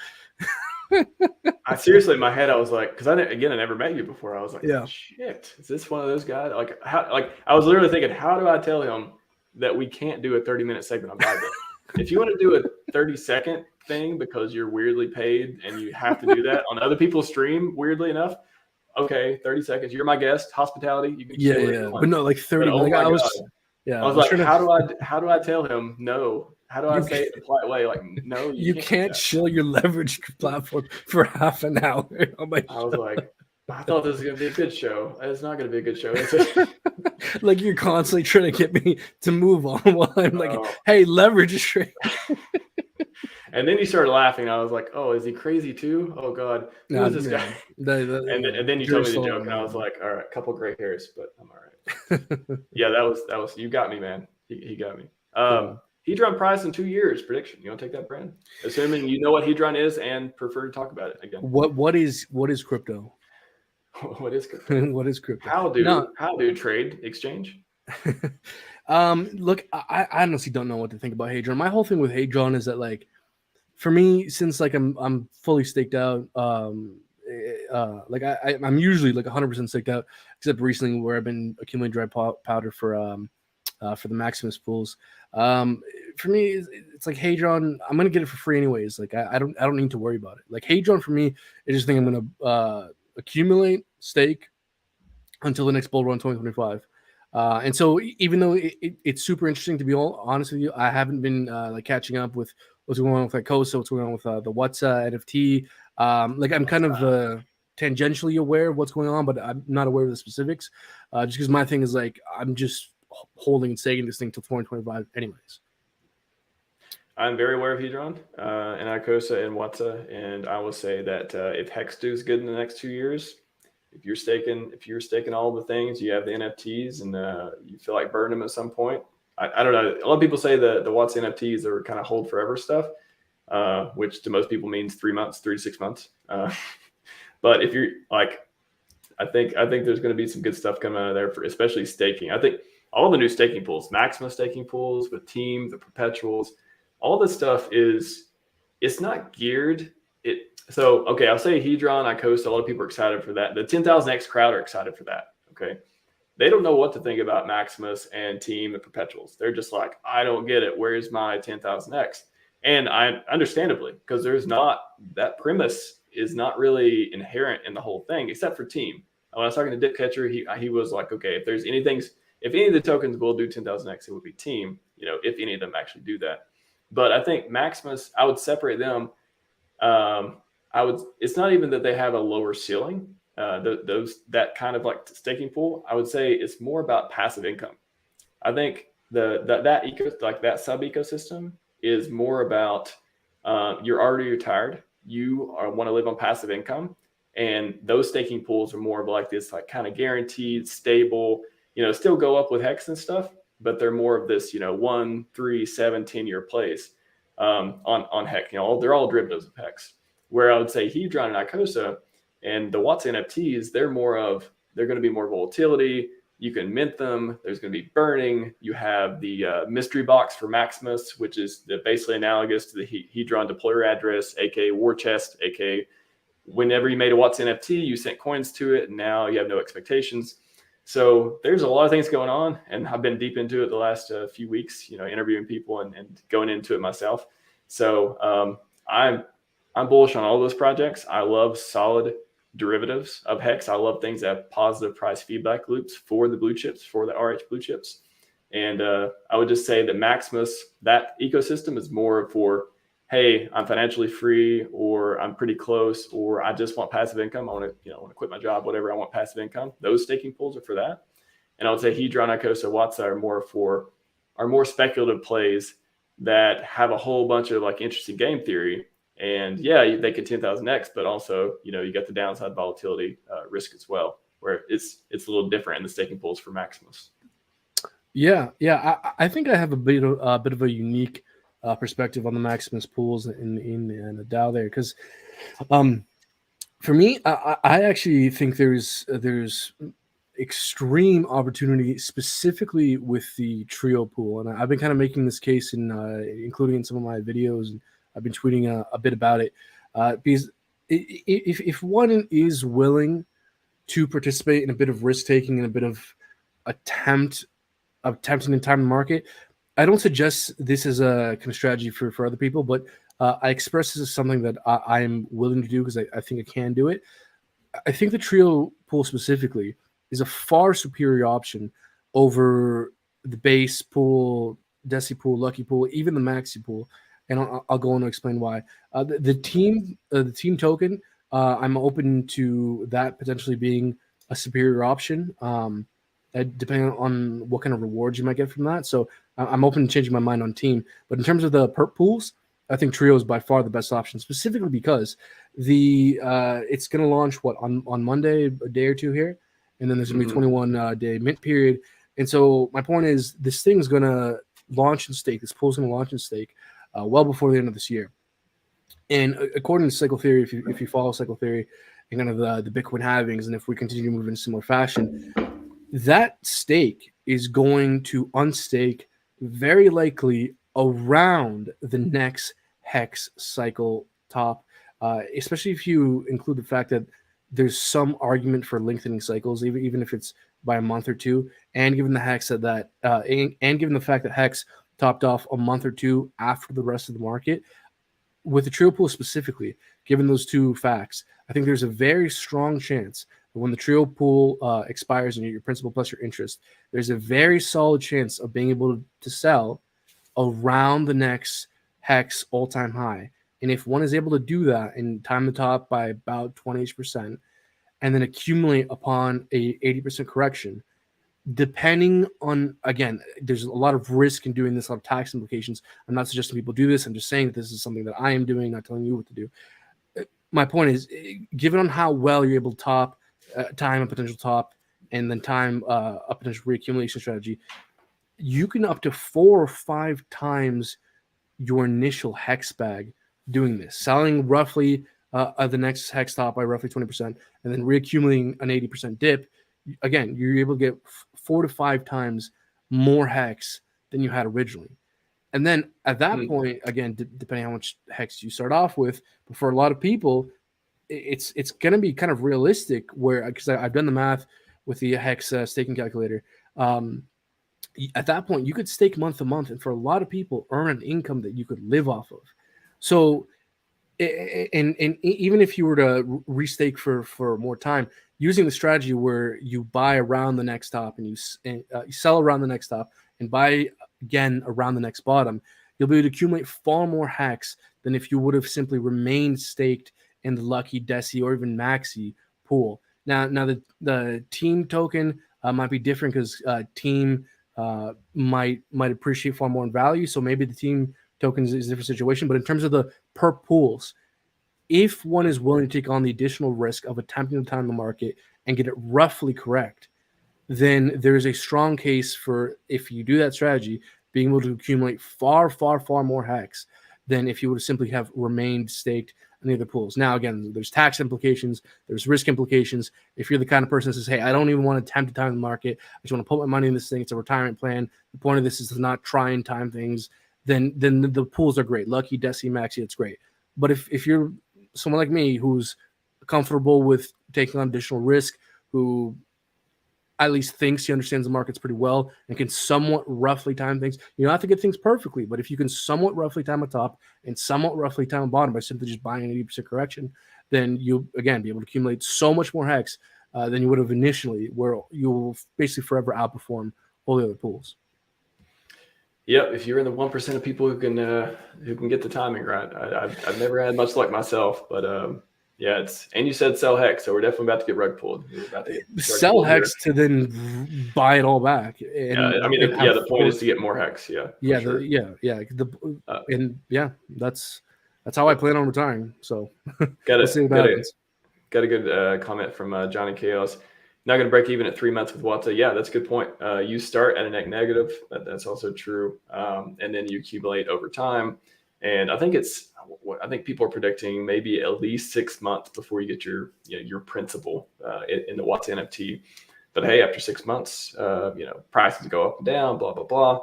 I seriously, in my head, I was like, because I never met you before. I was like, yeah, shit, is this one of those guys? Like, I was literally thinking, how do I tell him that we can't do a 30-minute segment on Bybit? If you want to do a 30-second thing because you're weirdly paid and you have to do that on other people's stream, weirdly enough, okay, 30 seconds. You're my guest, hospitality. You can yeah. But no, like 30. But, I was like, how do I tell him no? How do I say it in a polite way? Like, no, you can't show your leverage platform for half an hour. I was like, I thought this was going to be a good show. It's not going to be a good show. Like, you're constantly trying to get me to move on while I'm like, hey, leverage is straight. And then you started laughing. I was like, oh, is he crazy too? Oh, God. Who is this guy? And then you told me the joke, and I was like, all right, couple gray hairs, but I'm all right. Yeah, that was you got me, man. He got me. Hedron price in 2 years prediction. You want to take that, Brandon? Assuming you know what Hedron is and prefer to talk about it again. What is crypto? What is crypto? What is crypto? How do trade exchange? Look, I honestly don't know what to think about Hadron. My whole thing with Hadron is that, like, for me, since like I'm fully staked out, like I'm usually like 100% staked out, except recently where I've been accumulating dry powder for the Maximus pools. For me, it's like Hadron. I'm gonna get it for free anyways. Like I don't need to worry about it. Like Hadron for me, I just think I'm gonna accumulate, stake until the next bull run 2025. And so even though it's super interesting, to be all honest with you, I haven't been like catching up with what's going on with like Kosa, what's going on with the WhatsApp NFT. Like I'm kind of tangentially aware of what's going on, but I'm not aware of the specifics. Just because my thing is like I'm just holding and staking this thing till 2025 anyways. I'm very aware of Hedron and Icosa and WhatsApp, and I will say that if Hex is good in the next 2 years, if you're staking all the things, you have the NFTs, and you feel like burning them at some point. I don't know. A lot of people say the WhatsApp NFTs are kind of hold forever stuff, which to most people means 3 months, 3 to 6 months. But if you're like, I think there's going to be some good stuff coming out of there for especially staking. I think all the new staking pools, Maximus staking pools with Team, the perpetuals, all this stuff it's not geared. So, okay, I'll say Hedron, Icosa, a lot of people are excited for that. The 10,000X crowd are excited for that, okay? They don't know what to think about Maximus and Team and perpetuals. They're just like, I don't get it. Where's my 10,000X? And I understandably, because that premise is not really inherent in the whole thing, except for Team. When I was talking to Dipcatcher, he was like, okay, if any of the tokens will do 10,000X, it would be Team, if any of them actually do that. But I think Maximus, I would separate them. It's not even that they have a lower ceiling, that kind of like staking pool. I would say it's more about passive income. I think that sub ecosystem is more about you're already retired. You want to live on passive income, and those staking pools are more of like this, like kind of guaranteed, stable. Still go up with Hex and stuff, but they're more of this, 1, 3, 7, 10-year plays on Hex. They're all derivatives of Hex. Where I would say Hedron and Icosa and the WhatsApp NFTs, they're going to be more volatility. You can mint them. There's going to be burning. You have the mystery box for Maximus, which is basically analogous to the Hedron deployer address, aka war chest, aka whenever you made a WhatsApp NFT, you sent coins to it, and now you have no expectations. So there's a lot of things going on, and I've been deep into it the last few weeks, interviewing people and going into it myself. So I'm bullish on all those projects. I love solid derivatives of Hex. I love things that have positive price feedback loops for the blue chips, for the RH blue chips. And I would just say that Maximus, that ecosystem is more for, hey, I'm financially free, or I'm pretty close, or I just want passive income. I want to quit my job, whatever. I want passive income. Those staking pools are for that. And I would say Hedron, Icosa, WhatsApp are more speculative plays that have a whole bunch of like interesting game theory. And yeah, they can 10,000X, but also, you got the downside volatility risk as well, where it's a little different in the staking pools for Maximus. Yeah. I think I have a bit of a unique perspective on the Maximus pools in the DAO there, because for me, I actually think there's extreme opportunity specifically with the trio pool, and I've been kind of making this case including in some of my videos, and I've been tweeting a bit about it, because if one is willing to participate in a bit of risk taking and a bit of attempting to time the market, I don't suggest this as a kind of strategy for other people, but I express this as something that I'm willing to do because I think I can do it. I think the trio pool specifically is a far superior option over the base pool, Desi pool, Lucky pool, even the Maxi pool. And I'll go on to explain why. The team token, I'm open to that potentially being a superior option, depending on what kind of rewards you might get from that. So I'm open to changing my mind on team. But in terms of the perp pools, I think trio is by far the best option, specifically because it's going to launch on Monday, a day or two here, and then there's going to be 21 day mint period. And so my point is, this thing's going to launch and stake. This pool is going to launch and stake well before the end of this year. And according to cycle theory, if you follow cycle theory and kind of the Bitcoin halvings, and if we continue to move in a similar fashion, that stake is going to unstake very likely around the next hex cycle top, especially if you include the fact that there's some argument for lengthening cycles, even if it's by a month or two, and given the hex and given the fact that hex topped off a month or two after the rest of the market, with the trio pool specifically, given those two facts, I think there's a very strong chance that when the trio pool expires and your principal plus your interest, there's a very solid chance of being able to sell around the next hex all-time high. And if one is able to do that and time the top by about 20% and then accumulate upon a 80% correction, depending on, again, there's a lot of risk in doing this, a lot of tax implications. I'm not suggesting people do this. I'm just saying that this is something that I am doing, not telling you what to do. My point is, given on how well you're able to time a potential top and then time a potential reaccumulation strategy, you can up to 4 or 5 times your initial hex bag doing this, selling roughly the next hex top by roughly 20% and then reaccumulating an 80% dip. Again, you're able to get 4 to 5 times more hex than you had originally. And then at that point, again, depending on how much hex you start off with, but for a lot of people, it's going to be kind of realistic where, because I've done the math with the hex staking calculator. At that point, you could stake month to month, and for a lot of people, earn an income that you could live off of. So, and even if you were to restake for more time, using the strategy where you buy around the next top and you sell around the next top and buy again around the next bottom, you'll be able to accumulate far more hex than if you would have simply remained staked in the Lucky, Deci, or even Maxi pool. Now the team token might be different because team might appreciate far more in value. So maybe the team tokens is a different situation. But in terms of the per pools, if one is willing to take on the additional risk of attempting to time the market and get it roughly correct, then there's a strong case for, if you do that strategy, being able to accumulate far, far, far more hex than if you would simply have remained staked in the other pools. Now, again, there's tax implications, there's risk implications. If you're the kind of person that says, hey, I don't even want to attempt to time the market, I just want to put my money in this thing, it's a retirement plan, the point of this is to not try and time things, then the pools are great. Lucky, Deci, Maxi, it's great. But if you're someone like me who's comfortable with taking on additional risk, who at least thinks he understands the markets pretty well and can somewhat roughly time things. You don't have to get things perfectly, but if you can somewhat roughly time a top and somewhat roughly time a bottom by simply just buying an 80% correction, then you'll, again, be able to accumulate so much more hex than you would have initially, where you will basically forever outperform all the other pools. Yep, if you're in the 1% of people who can get the timing right. I've never had much luck myself, but yeah, and you said sell hex, so we're definitely about to get rug pulled. Sell hex to then buy it all back. And yeah, I mean, the point is to get more hex. Yeah, yeah, sure. That's how I plan on retiring. So got a good comment from Johnny Chaos. Not going to break even at 3 months with Wata. Yeah, that's a good point. You start at a net negative. That's also true, and then you accumulate over time. And I think people are predicting maybe at least 6 months before you get your principal in the Wata NFT. But hey, after 6 months, prices go up and down, blah blah blah.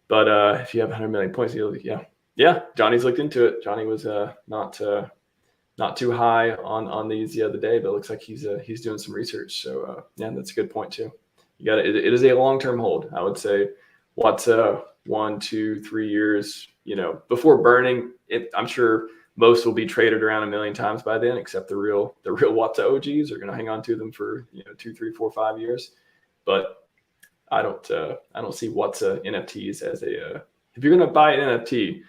But if you have 100 million points, yeah, Johnny's looked into it. Johnny was not too high on these the other day, but it looks like he's doing some research. So yeah, that's a good point too. It is a long-term hold. I would say what's 1, 2, 3 years, before burning it. I'm sure most will be traded around 1 million times by then, except the real Wata OGs are going to hang on to them for 2, 3, 4, 5 years. But I don't see Wata NFTs as if you're going to buy an NFT,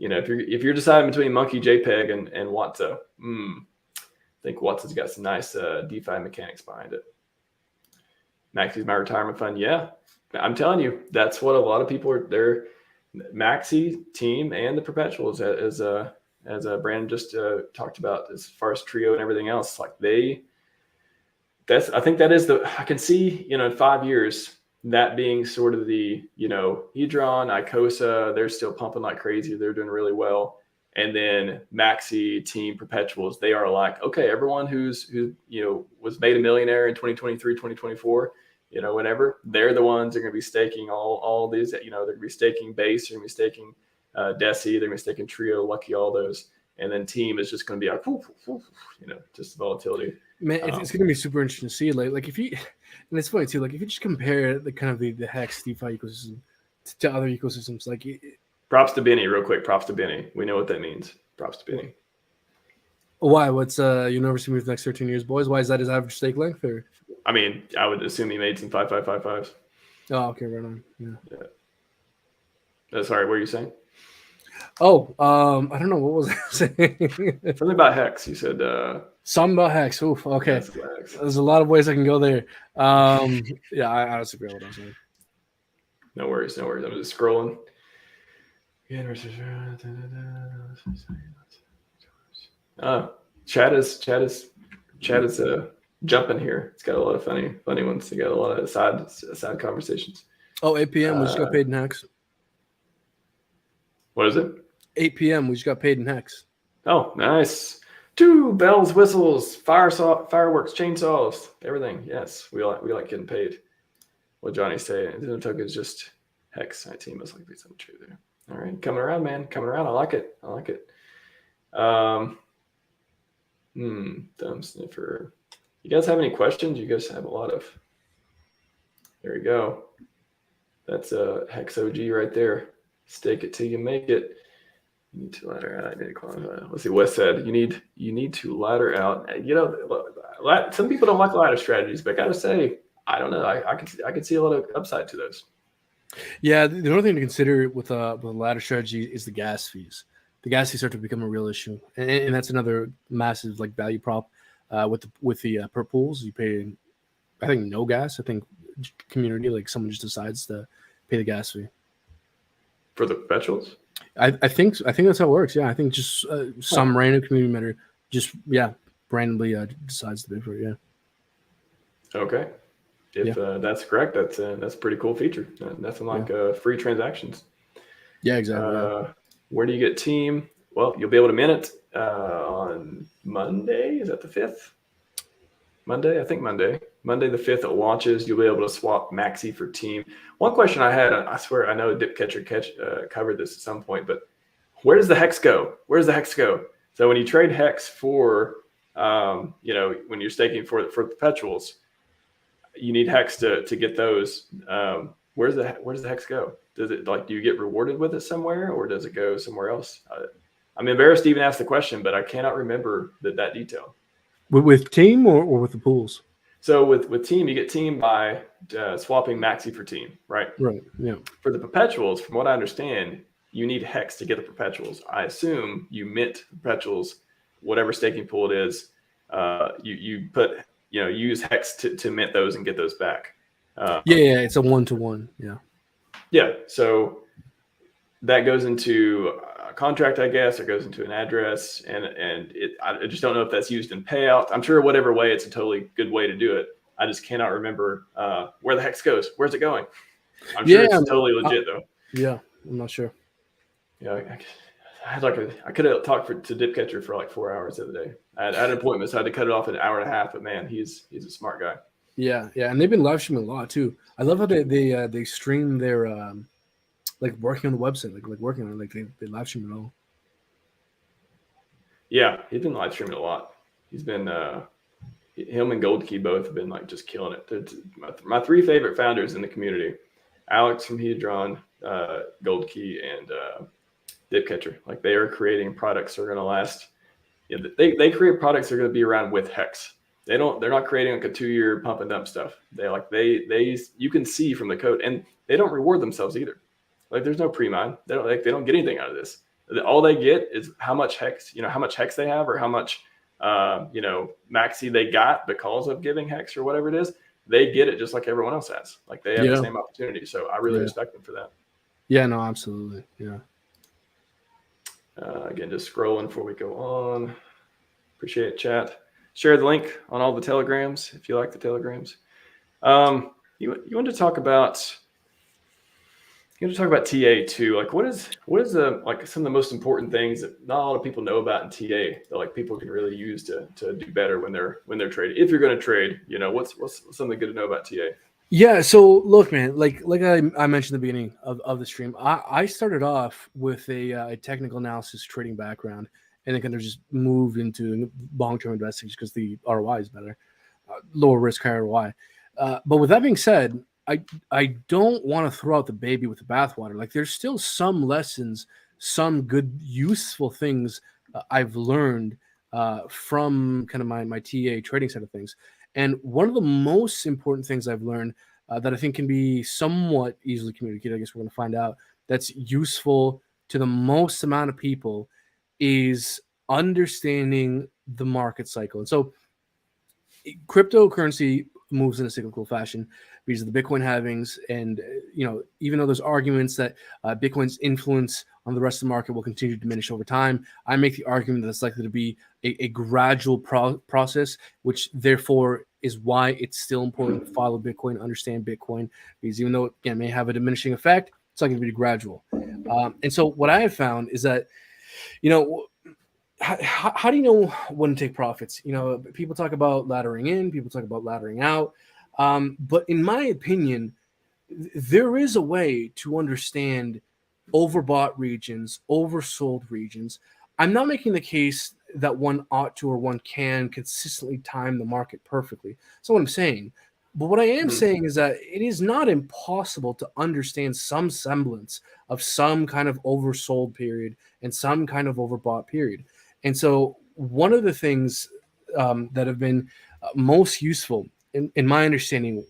if you're deciding between Monkey, JPEG, and Wata, I think Wata's got some nice DeFi mechanics behind it. Maxi's my retirement fund. Yeah, I'm telling you, that's what a lot of people are. Their Maxi team and the perpetuals, as Brandon just talked about, as far as trio and everything else, like I think that is I can see, in 5 years, that being sort of the, Hedron, Icosa, they're still pumping like crazy. They're doing really well. And then Maxi, Team, Perpetuals, they are like, okay, everyone who was made a millionaire in 2023, 2024, whenever, they're the ones that are going to be staking all these, they're going to be staking Base, they're going to be staking Deci, they're going to be staking Trio, Lucky, all those. And then Team is just going to be like, just volatility. Man, it's going to be super interesting to see. Like if you, and it's funny too. Like if you just compare the kind of the Hex DeFi ecosystem to other ecosystems, like props to Benny, real quick. Props to Benny. We know what that means. Props to Benny. Why? What's University move the next 13 years, boys? Why is that his average stake length? Or I mean, I would assume he made some 5.555s. Oh, okay, right on. Yeah. Sorry, what were you saying? Oh, I don't know. What was I saying? Something about Hex. You said something about Hex. Oof. Okay. Hex. There's a lot of ways I can go there. Yeah, I honestly forgot what I was saying. No worries. I'm just scrolling. Chat is jumping here. It's got a lot of funny ones. They got a lot of side conversations. Oh, 8 p.m. We just got paid in Hex. What is it? 8 p.m. We just got paid in Hex. Oh, nice. 2 bells, whistles, fireworks, chainsaws, everything. Yes, we like getting paid. What Johnny say? The token is just Hex. My team must like be something true there. All right, coming around, man. Coming around. I like it. Thumb sniffer. You guys have any questions? You guys have a lot of. There you go. That's a Hex OG right there. Stake it till you make it. You need to ladder out. I need to qualify. Let's see. Wes said you need to ladder out. Some people don't like ladder strategies, but I gotta say, I don't know. I could see a lot of upside to those. Yeah, the only thing to consider with a ladder strategy is the gas fees. The gas fees start to become a real issue, and that's another massive like value prop with the per pools. You pay, I think, no gas. I think community, like someone just decides to pay the gas fee for the perpetuals. I think that's how it works. Yeah, I think just some random community member just randomly decides to pay for it. Yeah. Okay. If that's correct, that's a pretty cool feature. Nothing like free transactions. Yeah, exactly. Where do you get Team? Well, you'll be able to mint it on Monday. Is that the 5th? Monday, I think Monday the 5th it launches. You'll be able to swap Maxi for Team. One question I had, I swear I know Dipcatcher covered this at some point, but where does the Hex go? So when you trade Hex for, when you're staking for perpetuals, you need Hex to get those. Where's the Hex go? Does it do you get rewarded with it somewhere, or does it go somewhere else? I'm embarrassed to even ask the question, but I cannot remember that detail. With Team or with the pools? So with Team, you get Team by swapping Maxi for Team, right? Right. Yeah. For the perpetuals, from what I understand, you need Hex to get the perpetuals. I assume you mint perpetuals, whatever staking pool it is. You put use Hex to mint those and get those back. It's a 1-to-1. Yeah. Yeah. So that goes into a contract, I guess. It goes into an address, and I just don't know if that's used in payout. I'm sure whatever way, it's a totally good way to do it. I just cannot remember where the Hex goes. Where's it going? I'm sure it's totally legit though. Yeah, I'm not sure. Yeah, I could have talked to Dipcatcher for like 4 hours the other day. I had an appointment, so I had to cut it off an hour and a half. But man, he's a smart guy. Yeah, and they've been live streaming a lot too. I love how they stream their like working on the website, like working on it, they live stream it all. Yeah, he's been live streaming a lot. He's been him and Gold Key both have been like just killing it. My 3 favorite founders in the community: Alex from Hedron, Gold Key, and Dipcatcher. Like they are creating products that are going to last. Yeah, they create products that are going to be around with Hex. They're not creating like a 2-year pump and dump stuff. They you can see from the code, and they don't reward themselves either. Like there's no pre-mine. They don't get anything out of this. All they get is how much Hex they have, or how much Maxi they got because of giving Hex or whatever it is. They get it just like everyone else has. Like they have the same opportunity. So I really respect them for that. Yeah, no, absolutely. Yeah. Again, just scrolling before we go on. Appreciate it, chat. Share the link on all the telegrams if you like the telegrams. you want to talk about TA too. Like what is the like some of the most important things that not a lot of people know about in TA that like people can really use to do better when they're trading. If you're going to trade, what's something good to know about TA? Yeah, so look, man, like I mentioned at the beginning of the stream, I started off with a technical analysis trading background, and then kind of just moved into long-term investing because the ROI is better, lower risk, higher ROI. But with that being said, I don't want to throw out the baby with the bathwater. Like there's still some lessons, some good, useful things I've learned from kind of my TA trading side of things. And one of the most important things I've learned that I think can be somewhat easily communicated, I guess we're going to find out, that's useful to the most amount of people is understanding the market cycle. And so cryptocurrency moves in a cyclical fashion because of the Bitcoin halvings. And, even though there's arguments that Bitcoin's influence on the rest of the market will continue to diminish over time, I make the argument that it's likely to be a gradual process, which therefore is why it's still important to follow Bitcoin, understand Bitcoin, because even though it may have a diminishing effect, it's not going to be gradual. And so what I have found is that, how do you know when to take profits? People talk about laddering in, people talk about laddering out. But in my opinion, there is a way to understand overbought regions, oversold regions. I'm not making the case that one ought to or one can consistently time the market perfectly. That's not what I'm saying. But what I am saying is that it is not impossible to understand some semblance of some kind of oversold period and some kind of overbought period. And so one of the things that have been most useful in my understanding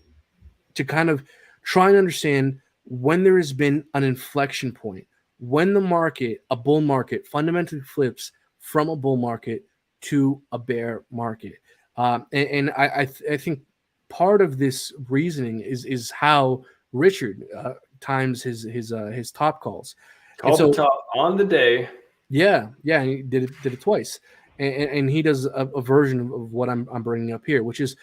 to kind of try and understand when there has been an inflection point, when the market, a bull market, fundamentally flips from a bull market to a bear market. And I think part of this reasoning is how Richard times his top calls. Call the top on the day. Yeah, and he did it twice, and he does a version of what I'm bringing up here, which is,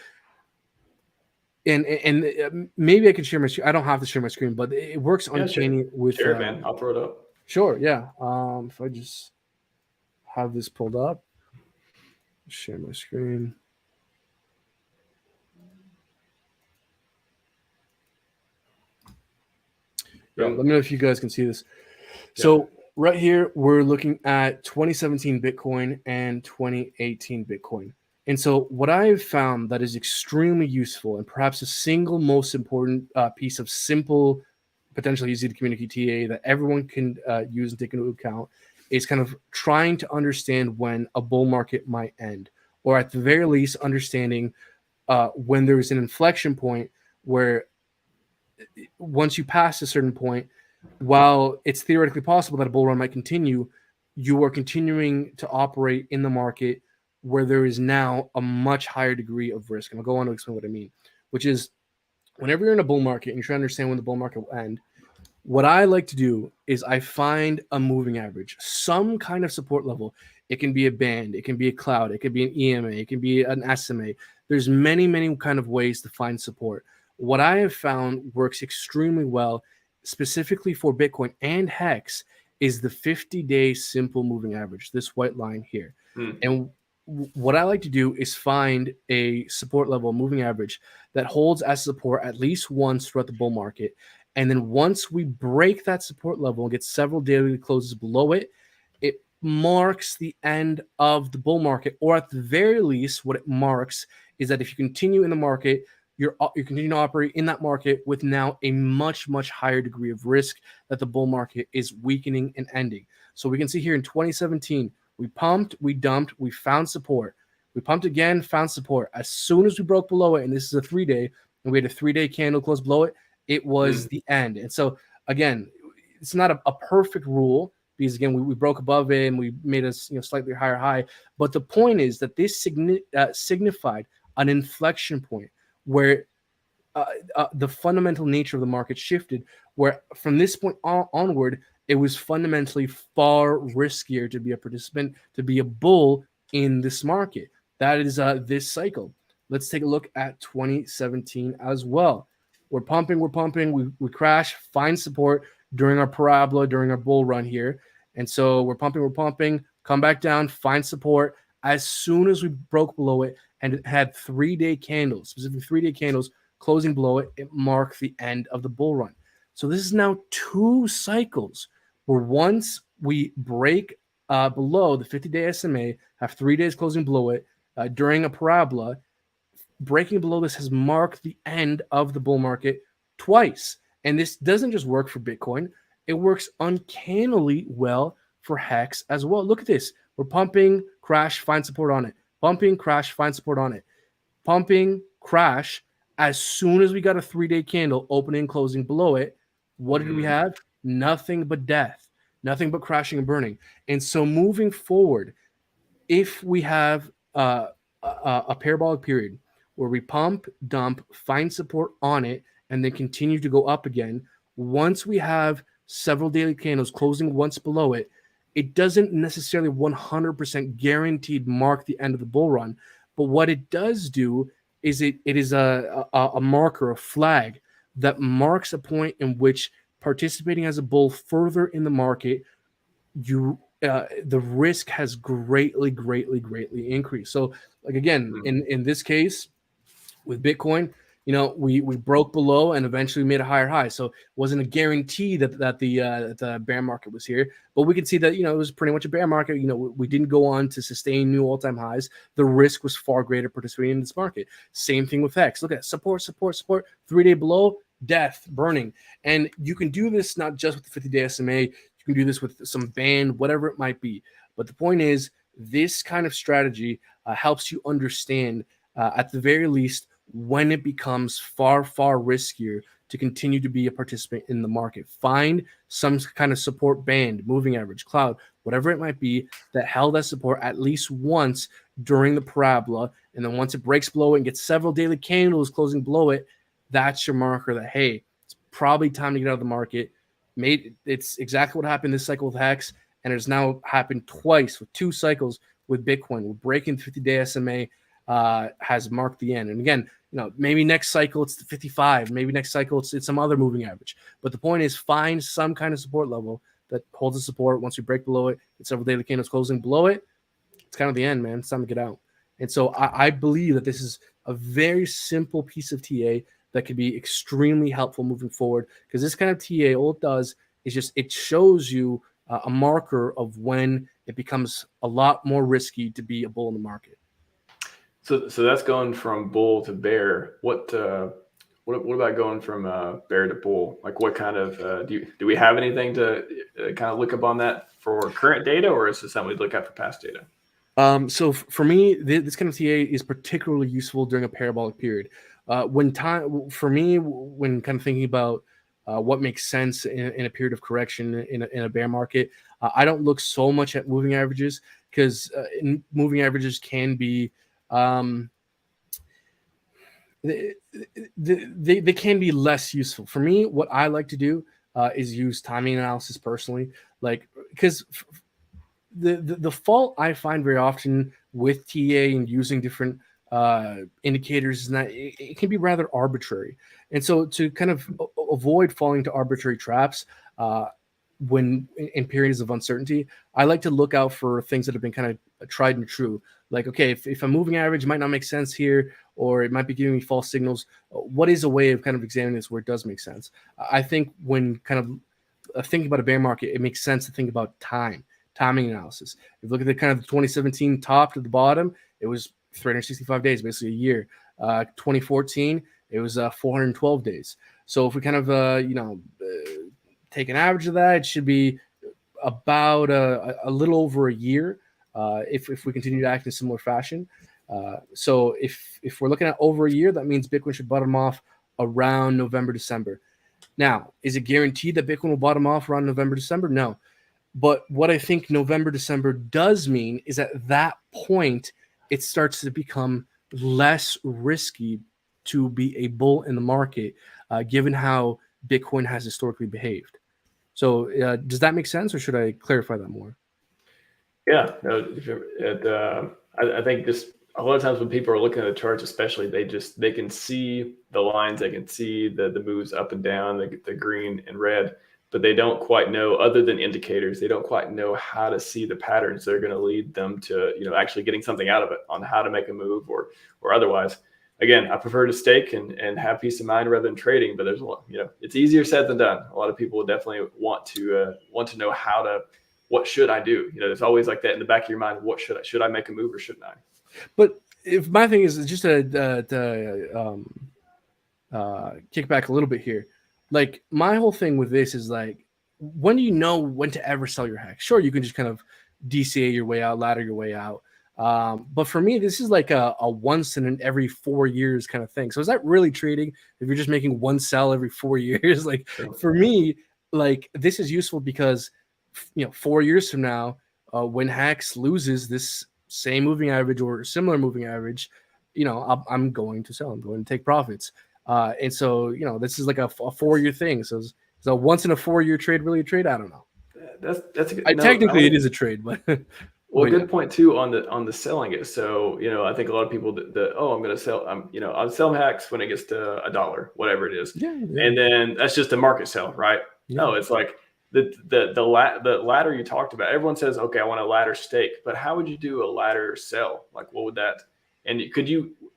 and maybe I can share my screen. I don't have to share my screen, but it works uncanny with. Share it, man. I'll throw it up. Sure, yeah. If I just have this pulled up, share my screen. Yeah, let me know if you guys can see this. Yeah. So right here, we're looking at 2017 Bitcoin and 2018 Bitcoin. And so what I've found that is extremely useful and perhaps the single most important piece of simple, potentially easy to communicate TA that everyone can use and take into account is kind of trying to understand when a bull market might end, or at the very least understanding when there's an inflection point where once you pass a certain point, while it's theoretically possible that a bull run might continue, you are continuing to operate in the market where there is now a much higher degree of risk. And I'll go on to explain what I mean, which is whenever you're in a bull market and you're trying to understand when the bull market will end, what I like to do is I find a moving average, some kind of support level. It can be a band, it can be a cloud, it can be an EMA, it can be an SMA. There's many, many kind of ways to find support. What I have found works extremely well, specifically for Bitcoin and Hex, is the 50-day simple moving average, this white line here. And what I like to do is find a support level, moving average, that holds as support at least once throughout the bull market. And then once we break that support level and get several daily closes below it, it marks the end of the bull market, or at the very least, what it marks is that if you continue in the market, you're continuing to operate in that market with now a much, much higher degree of risk that the bull market is weakening and ending. So we can see here in 2017, we pumped, we dumped, we found support. We pumped again, found support. As soon as we broke below it, and this is a 3-day, and we had a 3-day candle close below it, it was the end. And so, again, it's not a perfect rule because, again, we broke above it and we made a slightly higher high. But the point is that this signified an inflection point where the fundamental nature of the market shifted, where from this point onward, it was fundamentally far riskier to be a participant, to be a bull in this market. That is this cycle. Let's take a look at 2017 as well. we're pumping, we crash, find support during our parabola, during our bull run here. And so we're pumping, come back down, find support. As soon as we broke below it and it had 3-day candles, specifically 3-day candles closing below it, it marked the end of the bull run. So this is now 2 cycles where once we break below the 50-day SMA, have 3 days closing below it during a parabola, breaking below this has marked the end of the bull market twice. And this doesn't just work for Bitcoin. It works uncannily well for Hex as well. Look at this. We're pumping, crash, find support on it. Pumping, crash, find support on it. Pumping, crash. As soon as we got a 3-day candle opening and closing below it, what did we have? Nothing but death. Nothing but crashing and burning. And so moving forward, if we have a parabolic period where we pump, dump, find support on it, and then continue to go up again, once we have several daily candles closing once below it, it doesn't necessarily 100% guaranteed mark the end of the bull run. But what it does do is it is a marker, a flag that marks a point in which participating as a bull further in the market, the risk has greatly increased. So, like again, in this case with Bitcoin, we broke below and eventually made a higher high. So it wasn't a guarantee that the bear market was here, but we could see that it was pretty much a bear market. We didn't go on to sustain new all-time highs. The risk was far greater participating in this market. Same thing with Hex. Look at support, 3-day below, death, burning. And you can do this not just with the 50-day SMA. You can do this with some band, whatever it might be. But the point is, this kind of strategy helps you understand, at the very least, when it becomes far riskier to continue to be a participant in the market. Find some kind of support band, moving average, cloud, whatever it might be, that held that support at least once during the parabola. And then once it breaks below it and gets several daily candles closing below it, that's your marker that, hey, it's probably time to get out of the market. It's exactly what happened this cycle with Hex, and it's now happened twice with 2 cycles with Bitcoin. We're breaking 50-day SMA has marked the end. And again, maybe next cycle it's the 55, maybe next cycle it's some other moving average. But the point is, find some kind of support level that holds the support. Once you break below it, it's several daily candles closing below it, it's kind of the end, man. It's time to get out. And so I believe that this is a very simple piece of TA that could be extremely helpful moving forward, because this kind of TA, all it does is just it shows you a marker of when it becomes a lot more risky to be a bull in the market. So that's going from bull to bear. What about going from bear to bull? Like, what kind of do we have anything to kind of look up on that for current data, or is this something we look at for past data? So for me, this kind of TA is particularly useful during a parabolic period. When kind of thinking about what makes sense in a period of correction in a bear market, I don't look so much at moving averages, because moving averages can be they can be less useful. For me, what I like to do is use timing analysis personally, because the fault I find very often with TA and using different indicators is that it can be rather arbitrary. And so to kind of avoid falling to arbitrary traps when in periods of uncertainty, I like to look out for things that have been kind of tried and true. Like, okay, if a moving average might not make sense here, or it might be giving me false signals, what is a way of kind of examining this where it does make sense? I think when kind of thinking about a bear market, it makes sense to think about timing analysis. If you look at the kind of the 2017 top to the bottom, it was 365 days, basically a year. 2014, it was 412 days. So if we kind of take an average of that, it should be about a little over a year if we continue to act in a similar fashion. So if we're looking at over a year, that means Bitcoin should bottom off around November, December. Now, is it guaranteed that Bitcoin will bottom off around November, December? No. But what I think November, December does mean is at that point, it starts to become less risky to be a bull in the market, given how Bitcoin has historically behaved. So does that make sense, or should I clarify that more? Yeah, no, I think just a lot of times when people are looking at the charts, especially, they can see the lines, they can see the moves up and down, the green and red, but they don't quite know, other than indicators, they don't quite know how to see the patterns that are going to lead them to, actually getting something out of it, on how to make a move or otherwise. Again, I prefer to stake and have peace of mind rather than trading, but there's a lot, it's easier said than done. A lot of people will definitely want to know what should I do? There's always like that in the back of your mind. What should I make a move or shouldn't I? But if my thing is just to kick back a little bit here, like my whole thing with this is like, when do you know when to ever sell your hex? Sure, you can just kind of DCA your way out, ladder your way out. But for me, this is like a once in every 4 years kind of thing. So is that really trading if you're just making one sell every 4 years? Like for me, like this is useful because 4 years from now, when Hex loses this same moving average or similar moving average, I'm going to sell. I'm going to take profits. And so, this is like a 4-year thing. So once in a 4-year trade, really a trade? I don't know. That's a good, technically it is a trade, but well, good point too on the selling it. So, I think a lot of people I'm going to sell, I'll sell Hex when it gets to $1, whatever it is. Yeah. And then that's just a market sell, right? Yeah. No, it's like the ladder you talked about. Everyone says, okay, I want a ladder stake, but how would you do a ladder sell? Like, what would that, and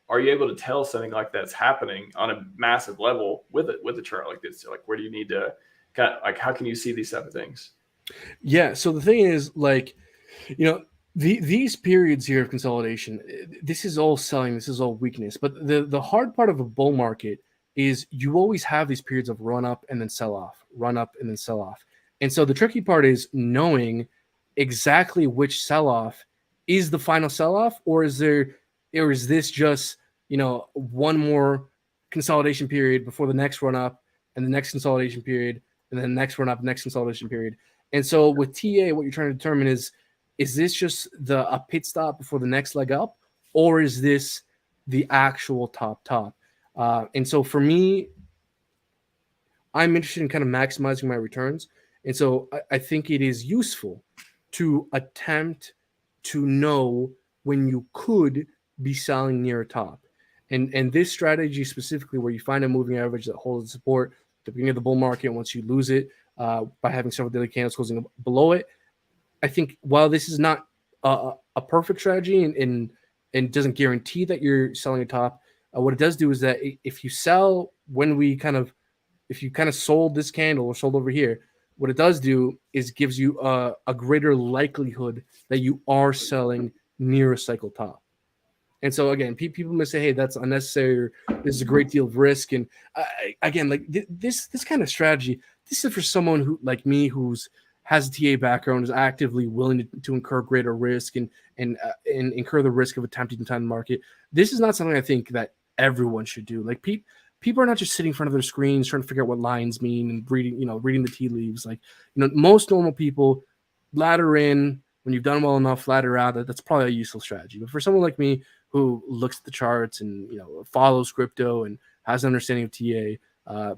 are you able to tell something like that's happening on a massive level with a chart like this? Like, where do you need to how can you see these type of things? Yeah. So the thing is, like, these periods here of consolidation, this is all selling, this is all weakness. But the hard part of a bull market is you always have these periods of run up and then sell off, run up and then sell off. And so the tricky part is knowing exactly which sell off is the final sell off, or is this just, one more consolidation period before the next run up and the next consolidation period and then the next run up, next consolidation period. And so with TA, what you're trying to determine is this just a pit stop before the next leg up, or is this the actual top? And so for me, I'm interested in kind of maximizing my returns. And so I think it is useful to attempt to know when you could be selling near a top. And this strategy specifically, where you find a moving average that holds support at the beginning of the bull market, once you lose it by having several daily candles closing below it, I think while this is not a perfect strategy and doesn't guarantee that you're selling a top, what it does do is that if you sell if you kind of sold this candle or sold over here, what it does do is gives you a greater likelihood that you are selling near a cycle top. And so again, people may say, "Hey, that's unnecessary. Or, this is a great deal of risk." And again, like this kind of strategy, this is for someone who, like me, has a TA background, is actively willing to incur greater risk and incur the risk of attempting to time the market. This is not something I think that everyone should do. Like people are not just sitting in front of their screens trying to figure out what lines mean and reading the tea leaves. Like, most normal people ladder in when you've done well enough, ladder out. That's probably a useful strategy. But for someone like me who looks at the charts and follows crypto and has an understanding of TA,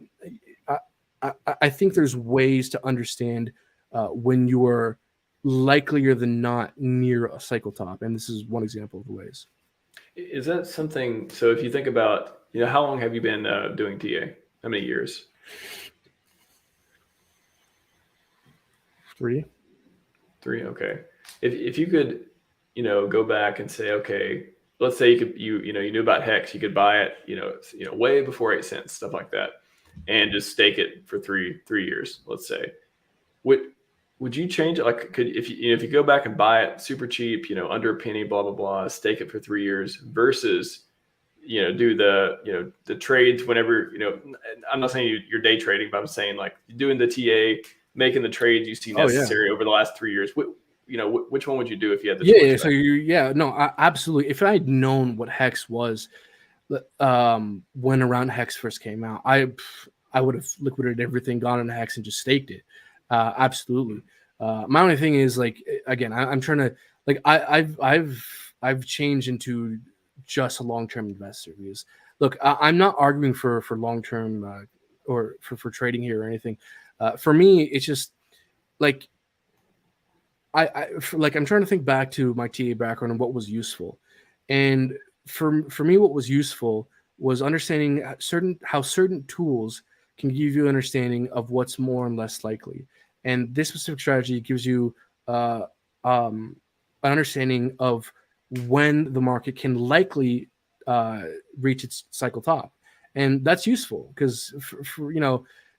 I think there's ways to understand when you are likelier than not near a cycle top, and this is one example of the ways. Is that something? So if you think about, how long have you been doing TA? How many years? 3. Okay. If you could, go back and say, okay, let's say you knew about Hex, you could buy it, way before 8 cents, stuff like that, and just stake it for three years, let's say. Would you change it? Like, if you go back and buy it super cheap, under a penny, blah blah blah, stake it for 3 years versus do the trades whenever, I'm not saying you're day trading, but I'm saying like doing the TA, making the trades you see necessary over the last 3 years. Which one would you do if you had the choice? So absolutely. If I had known what Hex was when around Hex first came out, I would have liquidated everything, gone into Hex, and just staked it. Absolutely. My only thing is, like, again, I'm trying to, like, I've changed into just a long-term investor, because look, I'm not arguing for long-term or for trading here or anything. For me, it's just like I'm trying to think back to my TA background and what was useful. And for me, what was useful was understanding how certain tools can give you an understanding of what's more and less likely. And this specific strategy gives you an understanding of when the market can likely reach its cycle top. And that's useful because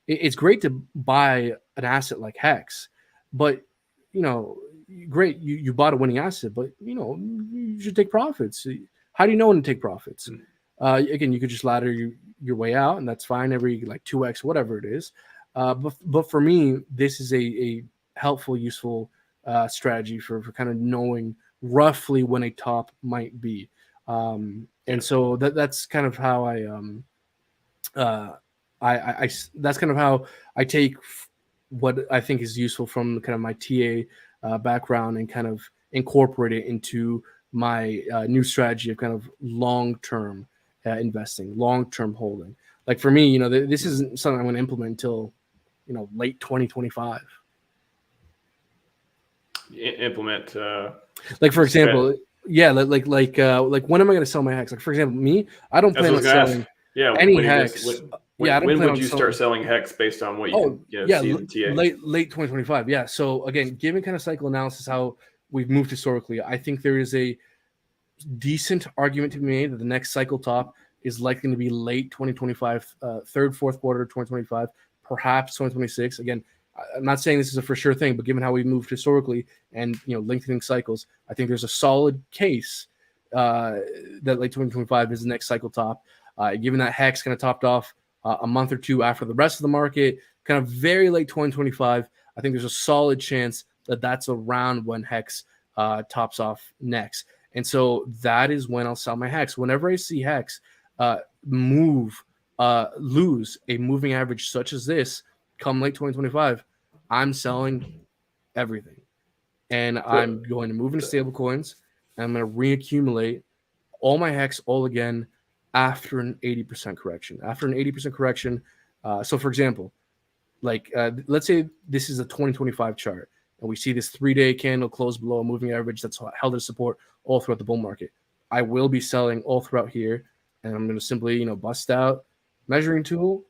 it's great to buy an asset like Hex, but great, you bought a winning asset, but you should take profits. How do you know when to take profits? Again, you could just ladder your way out, and that's fine every like 2x, whatever it is. But for me, this is a helpful, useful strategy for kind of knowing roughly when a top might be. And so that's kind of how that's kind of how I take what I think is useful from kind of my TA background and kind of incorporate it into my new strategy of kind of long-term investing, long-term holding. Like for me, this isn't something I'm going to implement until late 2025. Implement like for example, yeah, like when am I going to sell my Hex? Like for example, me, I don't plan on selling any Hex. When would you start selling Hex based on what you can see in the TA? Late 2025. Yeah. So again, given kind of cycle analysis, how we've moved historically, I think there is a decent argument to be made that the next cycle top is likely to be late 2025, third, fourth quarter 2025, perhaps 2026. Again, I'm not saying this is a for sure thing, but given how we've moved historically and lengthening cycles, I think there's a solid case that late 2025 is the next cycle top. Given that Hex kind of topped off a month or two after the rest of the market, kind of very late 2025, I think there's a solid chance that that's around when Hex tops off next. And so that is when I'll sell my Hex. Whenever I see Hex lose a moving average such as this come late 2025, I'm selling everything. And I'm going to move into stable coins, and I'm going to reaccumulate all my Hex all again after an 80% correction. After an 80% correction, so for example, like let's say this is a 2025 chart, and we see this 3-day candle close below a moving average that's held as support all throughout the bull market. I will be selling all throughout here, and I'm going to simply, bust out measuring tool,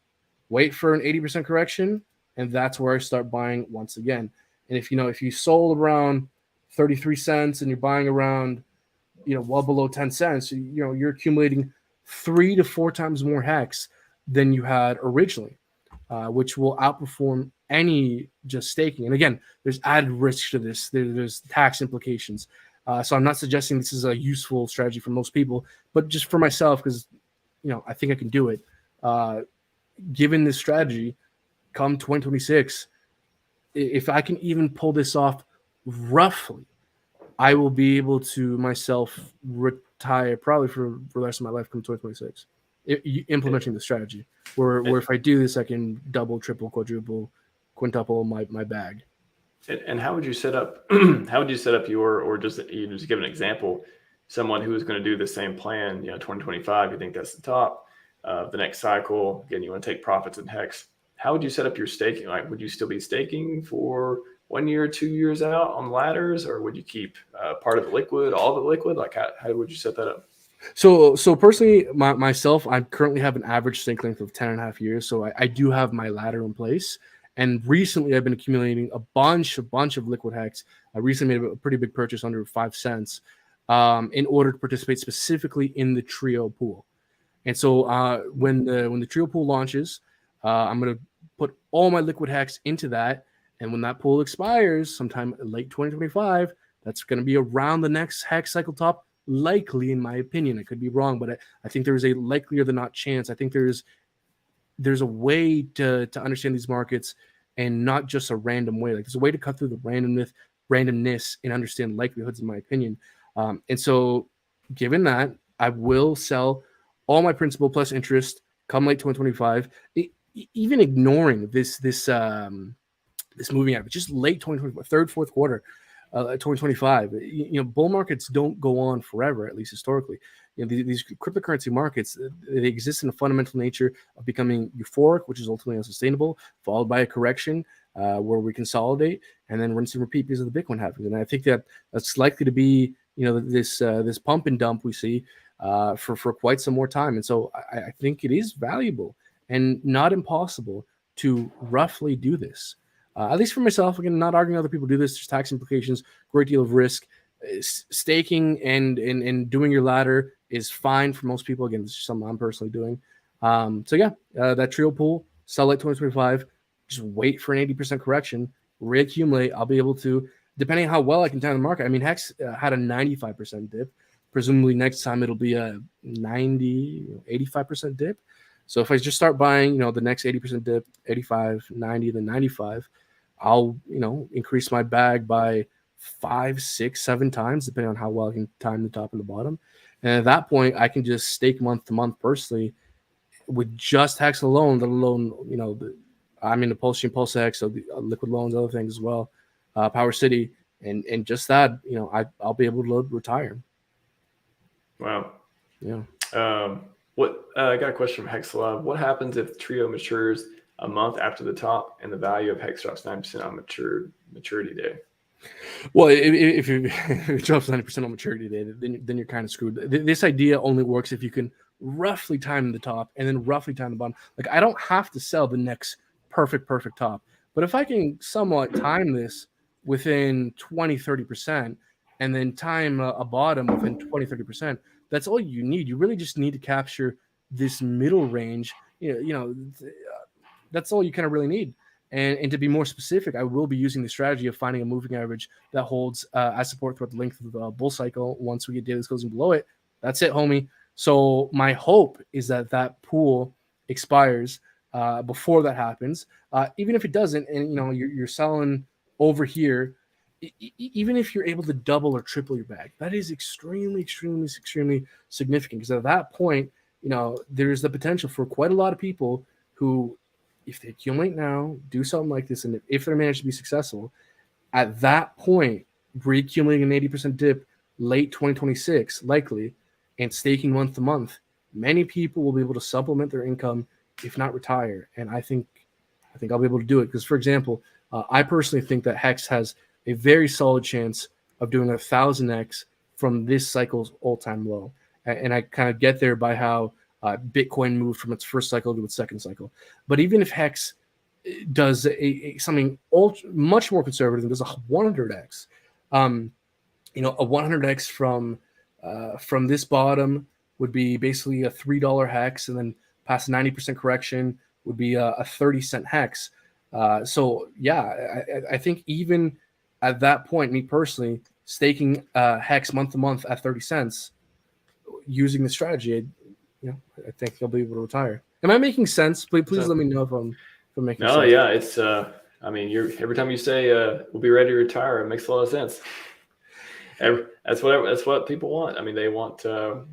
wait for an 80% correction, and that's where I start buying once again. And if you sold around 33 cents and you're buying around, well below 10 cents, you're accumulating 3 to 4 times more Hex than you had originally, which will outperform any just staking. And again, there's added risk to this. There's tax implications. So I'm not suggesting this is a useful strategy for most people, but just for myself, because I think I can do it. Given this strategy, come 2026, if I can even pull this off roughly, I will be able to myself retire probably for the rest of my life come 2026, implementing the strategy where if I do this, I can double, triple, quadruple, quintuple my bag. And how would you set up your, or just give an example, someone who is going to do the same plan, 2025, you think that's the top of the next cycle. Again, you want to take profits in Hex. How would you set up your staking? Like, would you still be staking for 1 year, 2 years out on ladders, or would you keep part of the liquid, all of the liquid? Like, how would you set that up? So personally, myself, I currently have an average stake length of 10.5 years. So I do have my ladder in place. And recently, I've been accumulating a bunch of liquid Hex. I recently made a pretty big purchase under 5 cents in order to participate specifically in the trio pool. And so when the trio pool launches, I'm going to put all my liquid Hex into that. And when that pool expires, sometime late 2025, that's going to be around the next Hex cycle top, likely, in my opinion. I could be wrong, but I think there is a likelier than not chance. I think there's a way to understand these markets, and not just a random way. Like, there's a way to cut through the randomness and understand likelihoods, in my opinion. And so given that, I will sell all my principal plus interest come late 2025, even ignoring this moving average, just late 2025, third, fourth quarter, 2025. Bull markets don't go on forever, at least historically. These cryptocurrency markets, they exist in a fundamental nature of becoming euphoric, which is ultimately unsustainable, followed by a correction where we consolidate, and then rinse and repeat because of the Bitcoin halving. And I think that's likely to be this pump and dump we see for quite some more time. And so I think it is valuable and not impossible to roughly do this. At least for myself, again, not arguing other people do this. There's tax implications, great deal of risk. Staking and doing your ladder is fine for most people. Again, this is something I'm personally doing. That trio pool, sell late 2025, just wait for an 80% correction, reaccumulate. I'll be able to, depending on how well I can time the market. I mean, Hex had a 95% dip. Presumably next time it'll be a 85% dip. So if I just start buying, the next 80% dip, 85, 90, then 95, I'll, increase my bag by 5, 6, 7 times, depending on how well I can time the top and the bottom. And at that point, I can just stake month to month personally with just Hex alone, let alone, I'm into PulseChain, PulseX, so the liquid loans, other things as well, Power City, and just that, I'll be able to retire. Wow. Yeah. I got a question from Hexalab. What happens if Trio matures a month after the top and the value of Hex drops 9% on maturity day? Well, if it drops 90% on maturity day, then you're kind of screwed. This idea only works if you can roughly time the top and then roughly time the bottom. Like, I don't have to sell the next perfect top, but if I can somewhat time this within 20-30% and then time a bottom within 20-30%, that's all you need. You really just need to capture this middle range. That's all you kind of really need. And to be more specific, I will be using the strategy of finding a moving average that holds as support throughout the length of the bull cycle. Once we get daily closing below it, that's it, homie. So my hope is that pool expires before that happens. Even if it doesn't, and you're selling over here, even if you're able to double or triple your bag, that is extremely, extremely, extremely significant. Because at that point, there's the potential for quite a lot of people who, if they accumulate now, do something like this, and if they're managed to be successful, at that point, reaccumulating an 80% dip late 2026, likely, and staking month to month, many people will be able to supplement their income, if not retire. And I think I'll be able to do it because, for example, I personally think that Hex has a very solid chance of doing 1,000x from this cycle's all-time low. And I kind of get there by how Bitcoin moved from its first cycle to its second cycle. But even if Hex does something much more conservative and does a 100x, a 100x from this bottom would be basically a $3 Hex, and then past 90% correction would be a 30-cent Hex. I think even at that point, me personally, staking Hex month to month at 30 cents, using the strategy, I think he'll be able to retire. Am I making sense? Please let me know if I'm making sense. No, yeah, it's every time you say we'll be ready to retire, it makes a lot of sense. That's what people want. I mean, they want to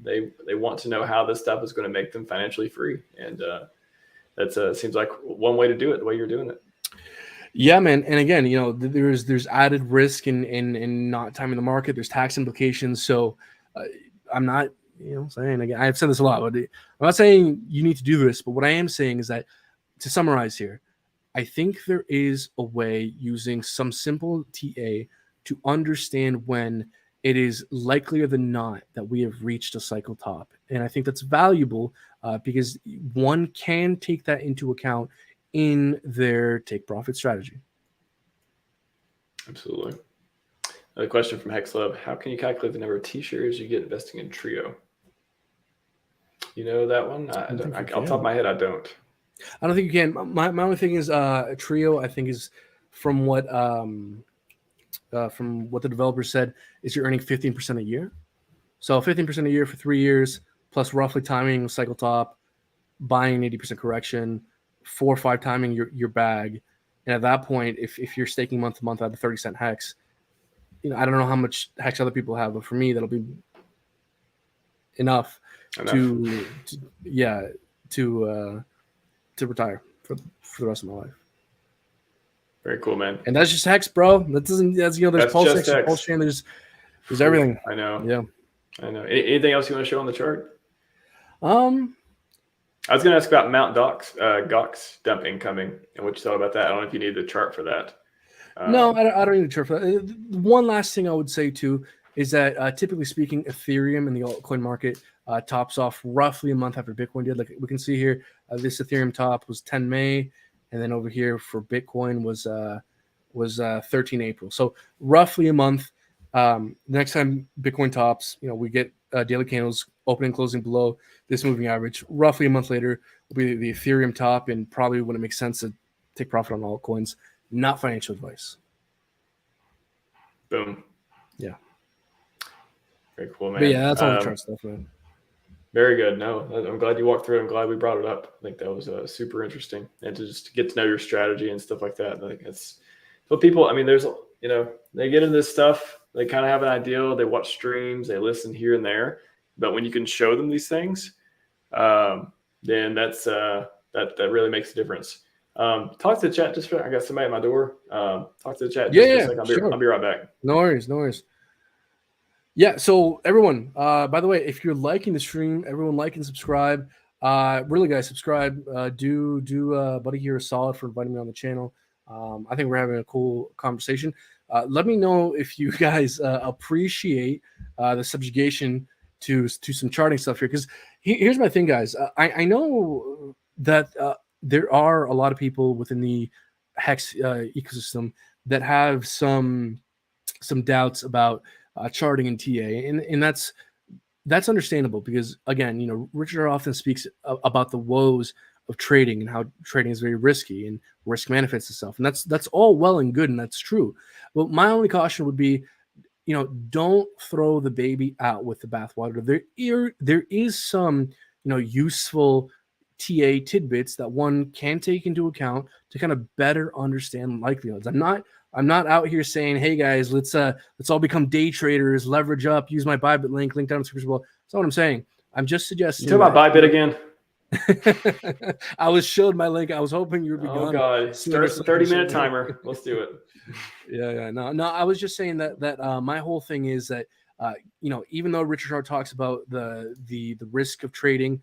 know how this stuff is going to make them financially free, and that seems like one way to do it. The way you're doing it. Yeah, man. And again, there's added risk in not timing the market. There's tax implications. So I'm not, saying, again, I've said this a lot, but I'm not saying you need to do this. But what I am saying is that, to summarize here, I think there is a way using some simple TA to understand when it is likelier than not that we have reached a cycle top. And I think that's valuable because one can take that into account in their take profit strategy. Absolutely. Another question from Hexlove. How can you calculate the number of T-shares you get investing in Trio? You know that one? Off the top of my head, I don't. I don't think you can. My only thing is Trio, I think, is from what the developer said, is you're earning 15% a year. So 15% a year for 3 years, plus roughly timing cycle top, buying 80% correction, 4 or 5 timing your bag. And at that point, if you're staking month to month at a 30-cent Hex, I don't know how much Hex other people have, but for me, that'll be enough. to retire for the rest of my life. Very cool, man. And that's just Hex, bro. That's there's PulseX, PulseChain, there's everything. I know. Yeah. I know. Anything else you want to show on the chart? I was going to ask about Mount Gox dump incoming and what you thought about that. I don't know if you need the chart for that. No, I don't need the chart for that. One last thing I would say too is that typically speaking, Ethereum in the altcoin market tops off roughly a month after Bitcoin did. Like we can see here, this Ethereum top was 10 May, and then over here for Bitcoin was 13 April. So roughly a month. Next time Bitcoin tops, we get daily candles opening and closing below this moving average. Roughly a month later will be the Ethereum top, and probably when it makes sense to take profit on altcoins. Not financial advice. Boom. Yeah. Very cool, man. But yeah, that's all the chart stuff, man. Very good. No, I'm glad you walked through it. I'm glad we brought it up. I think that was super interesting, and to just get to know your strategy and stuff like that. I think it's what people. I mean, there's they get into this stuff. They kind of have an idea. They watch streams. They listen here and there. But when you can show them these things, then that's that really makes a difference. Talk to the chat just for. I got somebody at my door. Talk to the chat. Just for a second. Sure. I'll be right back. No worries. Yeah, so everyone, by the way, if you're liking the stream, everyone like and subscribe. Really, guys, subscribe. Do Buddy here a solid for inviting me on the channel. I think we're having a cool conversation. Let me know if you guys appreciate the subjugation to some charting stuff here. Because here's my thing, guys. I know that there are a lot of people within the Hex ecosystem that have some doubts about charting and TA, and that's understandable because again, Richard often speaks about the woes of trading and how trading is very risky and risk manifests itself, and that's all well and good, and that's true. But my only caution would be, don't throw the baby out with the bathwater. There is some useful TA tidbits that one can take into account to kind of better understand likelihoods. I'm not out here saying, hey guys, let's all become day traders, leverage up, use my Bybit link down in the description below. That's not what I'm saying. I'm just suggesting. You talk about Bybit again. I was showed my link. I was hoping you would be gone. Oh god, start the 30-minute timer. Let's do it. Yeah. No. I was just saying that my whole thing is that even though Richard Hart talks about the risk of trading,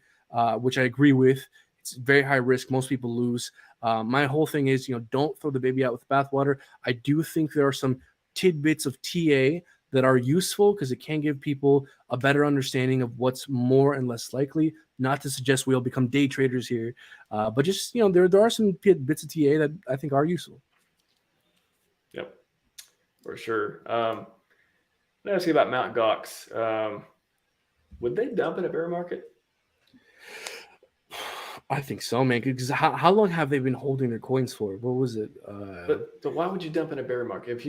which I agree with, it's very high risk. Most people lose. My whole thing is, don't throw the baby out with the bathwater. I do think there are some tidbits of TA that are useful because it can give people a better understanding of what's more and less likely. Not to suggest we'll become day traders here, but just there are some bits of TA that I think are useful. Yep, for sure. Let me ask you about Mt. Gox. Would they dump in a bear market? I think so, man. Because how long have they been holding their coins for? What was it? But why would you dump in a bear market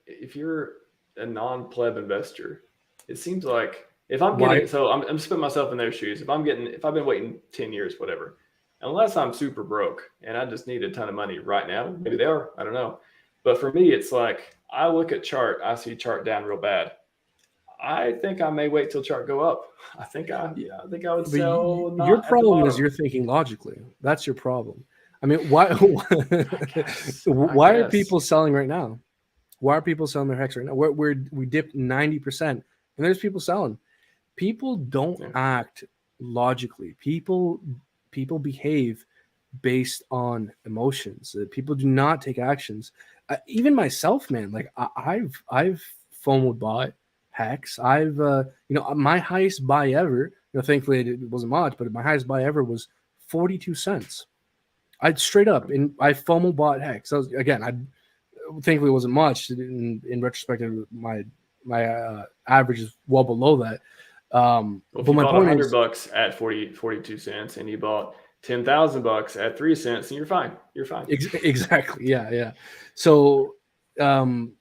if you're a non-pleb investor? It seems like if I'm getting I'm just putting myself in their shoes. If I've been waiting 10 years, whatever, unless I'm super broke and I just need a ton of money right now, maybe they are. I don't know. But for me, it's like I look at chart, I see chart down real bad. I think I may wait till chart go up. I think I would sell. Your problem is you're thinking logically. That's your problem. I mean, why are people selling right now? Why are people selling their Hex right now? We dipped 90%, and there's people selling. People don't act logically. People behave based on emotions. People do not take actions. Even myself, man. Like I've FOMO bought Hex. I've my highest buy ever. Thankfully it wasn't much, but my highest buy ever was 42 cents. I'd straight up and I FOMO bought Hex. Thankfully it wasn't much. In retrospect, my average is well below that. But my point is, $100 at 42 cents, and you bought $10,000 at 3 cents, and you're fine. You're fine. Exactly. Yeah. So, and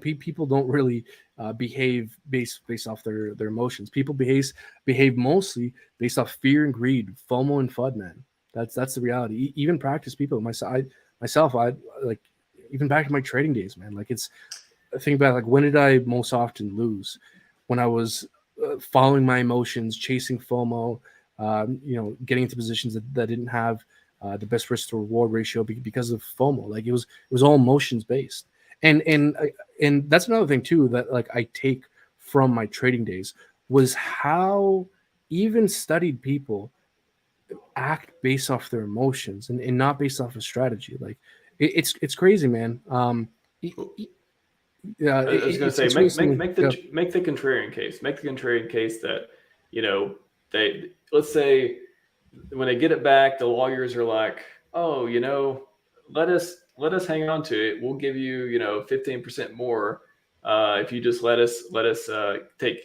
people don't really behave based off their emotions. People behave mostly based off fear and greed, FOMO and FUD, man. That's the reality. Even practice people. Myself, I like even back in my trading days, man. Like think about like when did I most often lose? When I was following my emotions, chasing FOMO, getting into positions that didn't have the best risk to reward ratio because of FOMO. Like it was all emotions based, and that's another thing too that like I take from my trading days was how even studied people act based off their emotions and not based off of strategy. Like it's crazy, man. Yeah, I was going to say, it's really make the contrarian case. Make the contrarian case that, they, let's say when they get it back, the lawyers are like, oh, let us hang on to it. We'll give you, 15% more if you just let us take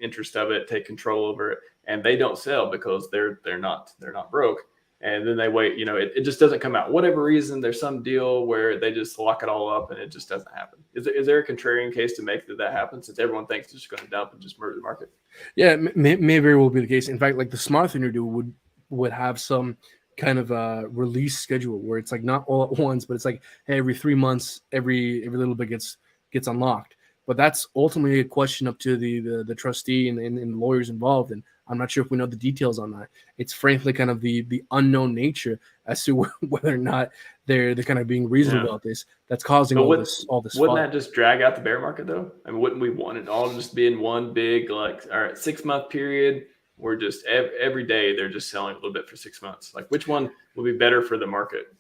interest of it, take control over it, and they don't sell because they're not broke. And then they wait, it just doesn't come out. Whatever reason, there's some deal where they just lock it all up and it just doesn't happen. Is there a contrarian case to make that happen, since everyone thinks it's just going to dump and just murder the market? Yeah, may very well be the case. In fact, like the smart thing to do would have some kind of a release schedule where it's like not all at once, but it's like, hey, every 3 months, every little bit gets unlocked. But that's ultimately a question up to the trustee and the lawyers involved. And I'm not sure if we know the details on that. It's frankly kind of the unknown nature as to whether or not they're kind of being reasonable about this. That's causing all this. Wouldn't that just drag out the bear market though? I mean, wouldn't we want it all to just be in one big, like, all right, 6-month period? Or just every day they're just selling a little bit for 6 months? Like, which one would be better for the market?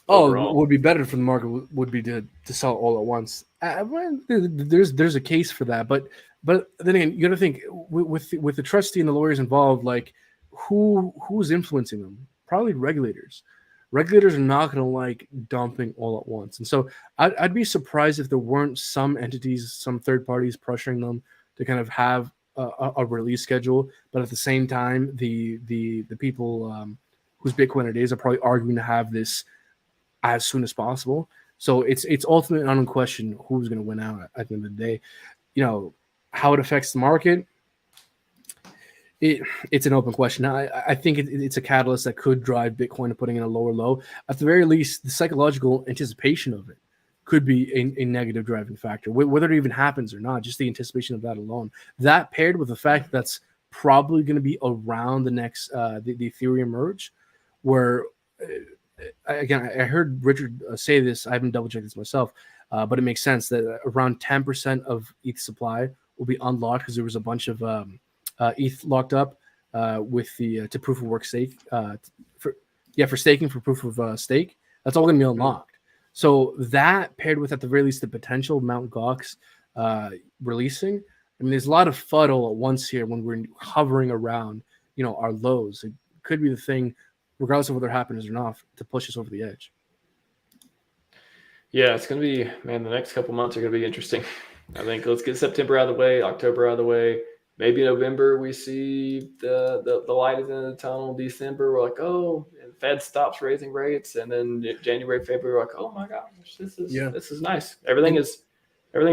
Overall? Would be better for the market would be to sell all at once. Well, there's a case for that, but then again, you got to think with the trustee and the lawyers involved, like who's influencing them? Probably regulators. Regulators are not going to like dumping all at once, and so I'd be surprised if there weren't some entities, some third parties pressuring them to kind of have a release schedule. But at the same time, the people whose Bitcoin it is are probably arguing to have this as soon as possible. So it's ultimately on question who's going to win out at the end of the day. How it affects the market, it's an open question. I think it's a catalyst that could drive Bitcoin to putting in a lower low. At the very least, the psychological anticipation of it could be a negative driving factor, whether it even happens or not. Just the anticipation of that alone, that paired with the fact that's probably going to be around the next the Ethereum merge, where again, I heard Richard say this. I haven't double checked this myself, but it makes sense that around 10% of ETH supply will be unlocked because there was a bunch of ETH locked up with the to proof of work stake for staking, for proof of stake. That's all going to be unlocked. So that paired with, at the very least, the potential of Mt. Gox releasing. I mean, there's a lot of FUD all at once here when we're hovering around, our lows. It could be the thing, regardless of whether it happens or not, to push us over the edge. Yeah, it's going to be, man, the next couple months are going to be interesting. I think let's get September out of the way, October out of the way. Maybe November we see the light at the end of the tunnel. December we're like, oh, and Fed stops raising rates, and then January, February we're like, oh my gosh, this is nice. Everything's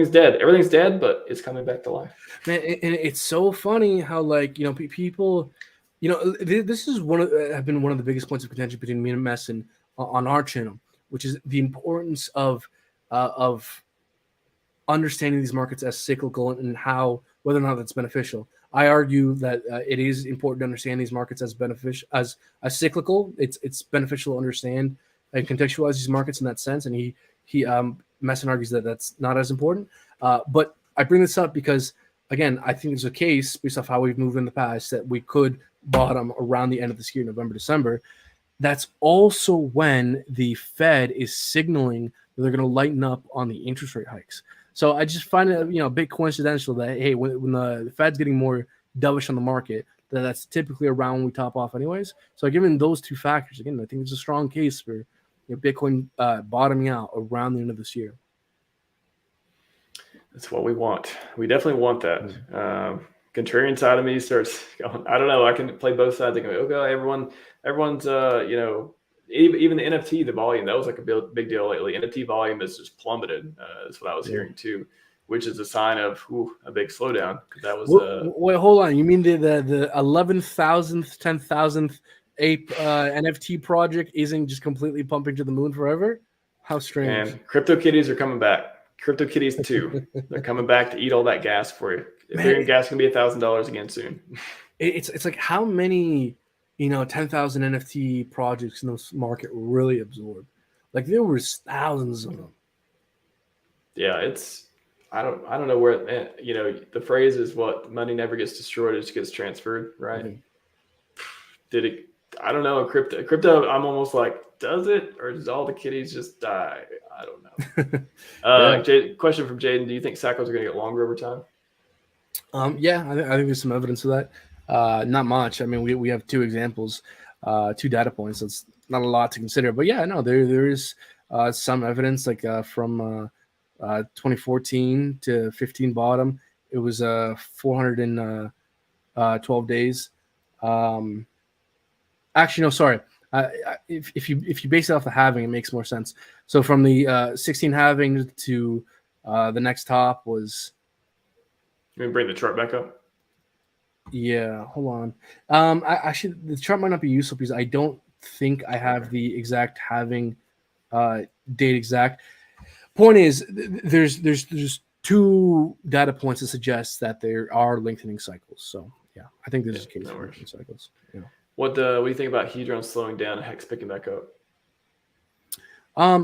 dead. Everything's dead, but it's coming back to life. Man, and it's so funny how people, this is have been one of the biggest points of contention between me and Mess and on our channel, which is the importance of understanding these markets as cyclical and whether or not that's beneficial. I argue that it is important to understand these markets as beneficial, as cyclical. It's beneficial to understand and contextualize these markets in that sense. And he Messin argues that that's not as important. But I bring this up because, again, I think there's a case based off how we've moved in the past that we could bottom around the end of this year, November, December. That's also when the Fed is signaling that they're going to lighten up on the interest rate hikes. So I just find it, a bit coincidental that, hey, when the Fed's getting more dovish on the market, that's typically around when we top off anyways. So given those two factors, again, I think there's a strong case for Bitcoin bottoming out around the end of this year. That's what we want. We definitely want that. Contrarian side of me starts going, I don't know. I can play both sides. I can go, okay, everyone's, even the NFT, the volume, that was like a big deal lately. NFT volume has just plummeted. That's what I was hearing too, which is a sign of a big slowdown. That was wait, hold on. You mean the 11,000th, 10,000th ape NFT project isn't just completely pumping to the moon forever? How strange. And CryptoKitties are coming back. CryptoKitties 2. They're coming back to eat all that gas for you. Ethereum gas can be $1,000 again soon. It's like how many 10,000 NFT projects in this market really absorb? Like there was thousands of them. Yeah, I don't know where the phrase is what money never gets destroyed, it just gets transferred, right? Mm-hmm. I don't know. Crypto. I'm almost like, does it, or does all the kitties just die? I don't know. Yeah. Question from Jaden: do you think cycles are going to get longer over time? Yeah, I think there's some evidence of that. Not much. I mean, we have two examples, two data points. That's not a lot to consider. But yeah, no, there is some evidence, like from 2014 to 15 bottom. It was 412 days. Actually, no, sorry. If you base it off the halving, it makes more sense. So from the 16 halving to the next top was. Let me bring the chart back up. Yeah, hold on. Actually, the chart might not be useful because I don't think I have the exact halving date exact. Point is, there's two data points that suggest that there are lengthening cycles. So yeah, I think there's a case for lengthening cycles. Yeah. What do you think about Hedron slowing down and Hex picking back up?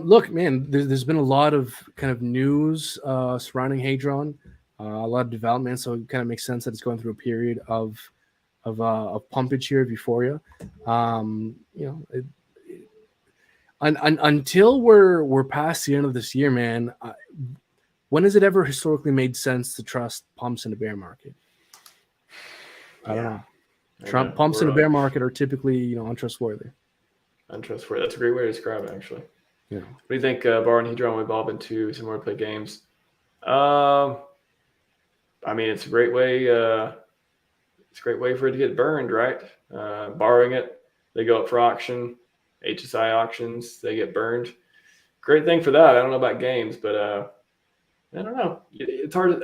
Look, man, there's been a lot of kind of news surrounding Hadron, a lot of development, so it kind of makes sense that it's going through a period of pumpage here of euphoria. Until we're past the end of this year, man. When has it ever historically made sense to trust pumps in a bear market? I don't know. Pumps in a bear market are typically, untrustworthy. Untrustworthy. That's a great way to describe it, actually. Yeah. What do you think Bar and Hedron will evolve into some more play games? I mean, it's a great way. It's a great way for it to get burned, right? Borrowing it, they go up for auction. HSI auctions, they get burned. Great thing for that. I don't know about games, but I don't know. It's hard.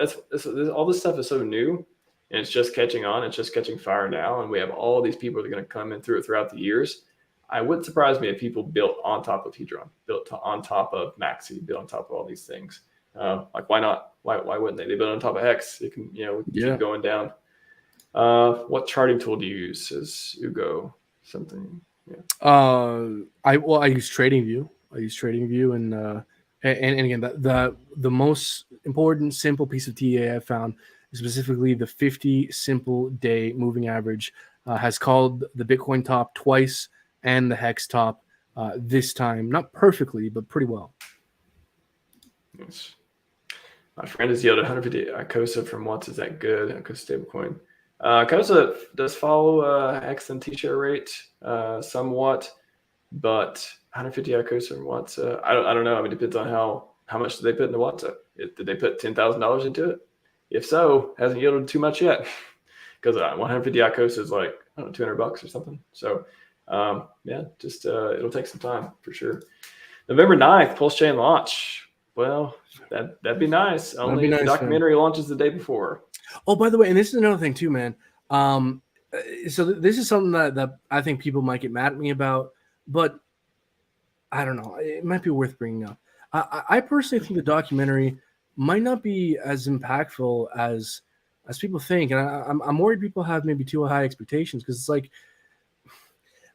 All this stuff is so new, and it's just catching on. It's just catching fire now, and we have all these people that are going to come in throughout the years. I wouldn't surprise me if people built on top of Hedron, on top of Maxi, built on top of all these things. Like, why not? Why wouldn't they? They built on top of Hex. It can, keep going down. What charting tool do you use? Says Ugo something. Yeah. I use TradingView. And again, the most important simple piece of TA I found is specifically the 50 simple day moving average has called the Bitcoin top twice and the Hex top this time, not perfectly, but pretty well. Yes. My friend has yielded 150 ICOSA from Watts. Is that good? ICOSA stablecoin. ICOSA does follow Hex and T-share rate somewhat, but 150 ICOSA from Watts. I don't know. I mean, it depends on how much did they put into Watts. Did they put $10,000 into it? If so, hasn't yielded too much yet, because 150 ICOSA is like, I don't know, $200 or something. So just it'll take some time for sure. November 9th, PulseChain launch. Well, that'd be nice. Only if the documentary launches the day before. Oh, by the way, and this is another thing too, man. So this is something that I think people might get mad at me about, but I don't know. It might be worth bringing up. I personally think the documentary might not be as impactful as people think, and I'm worried people have maybe too high expectations, because it's like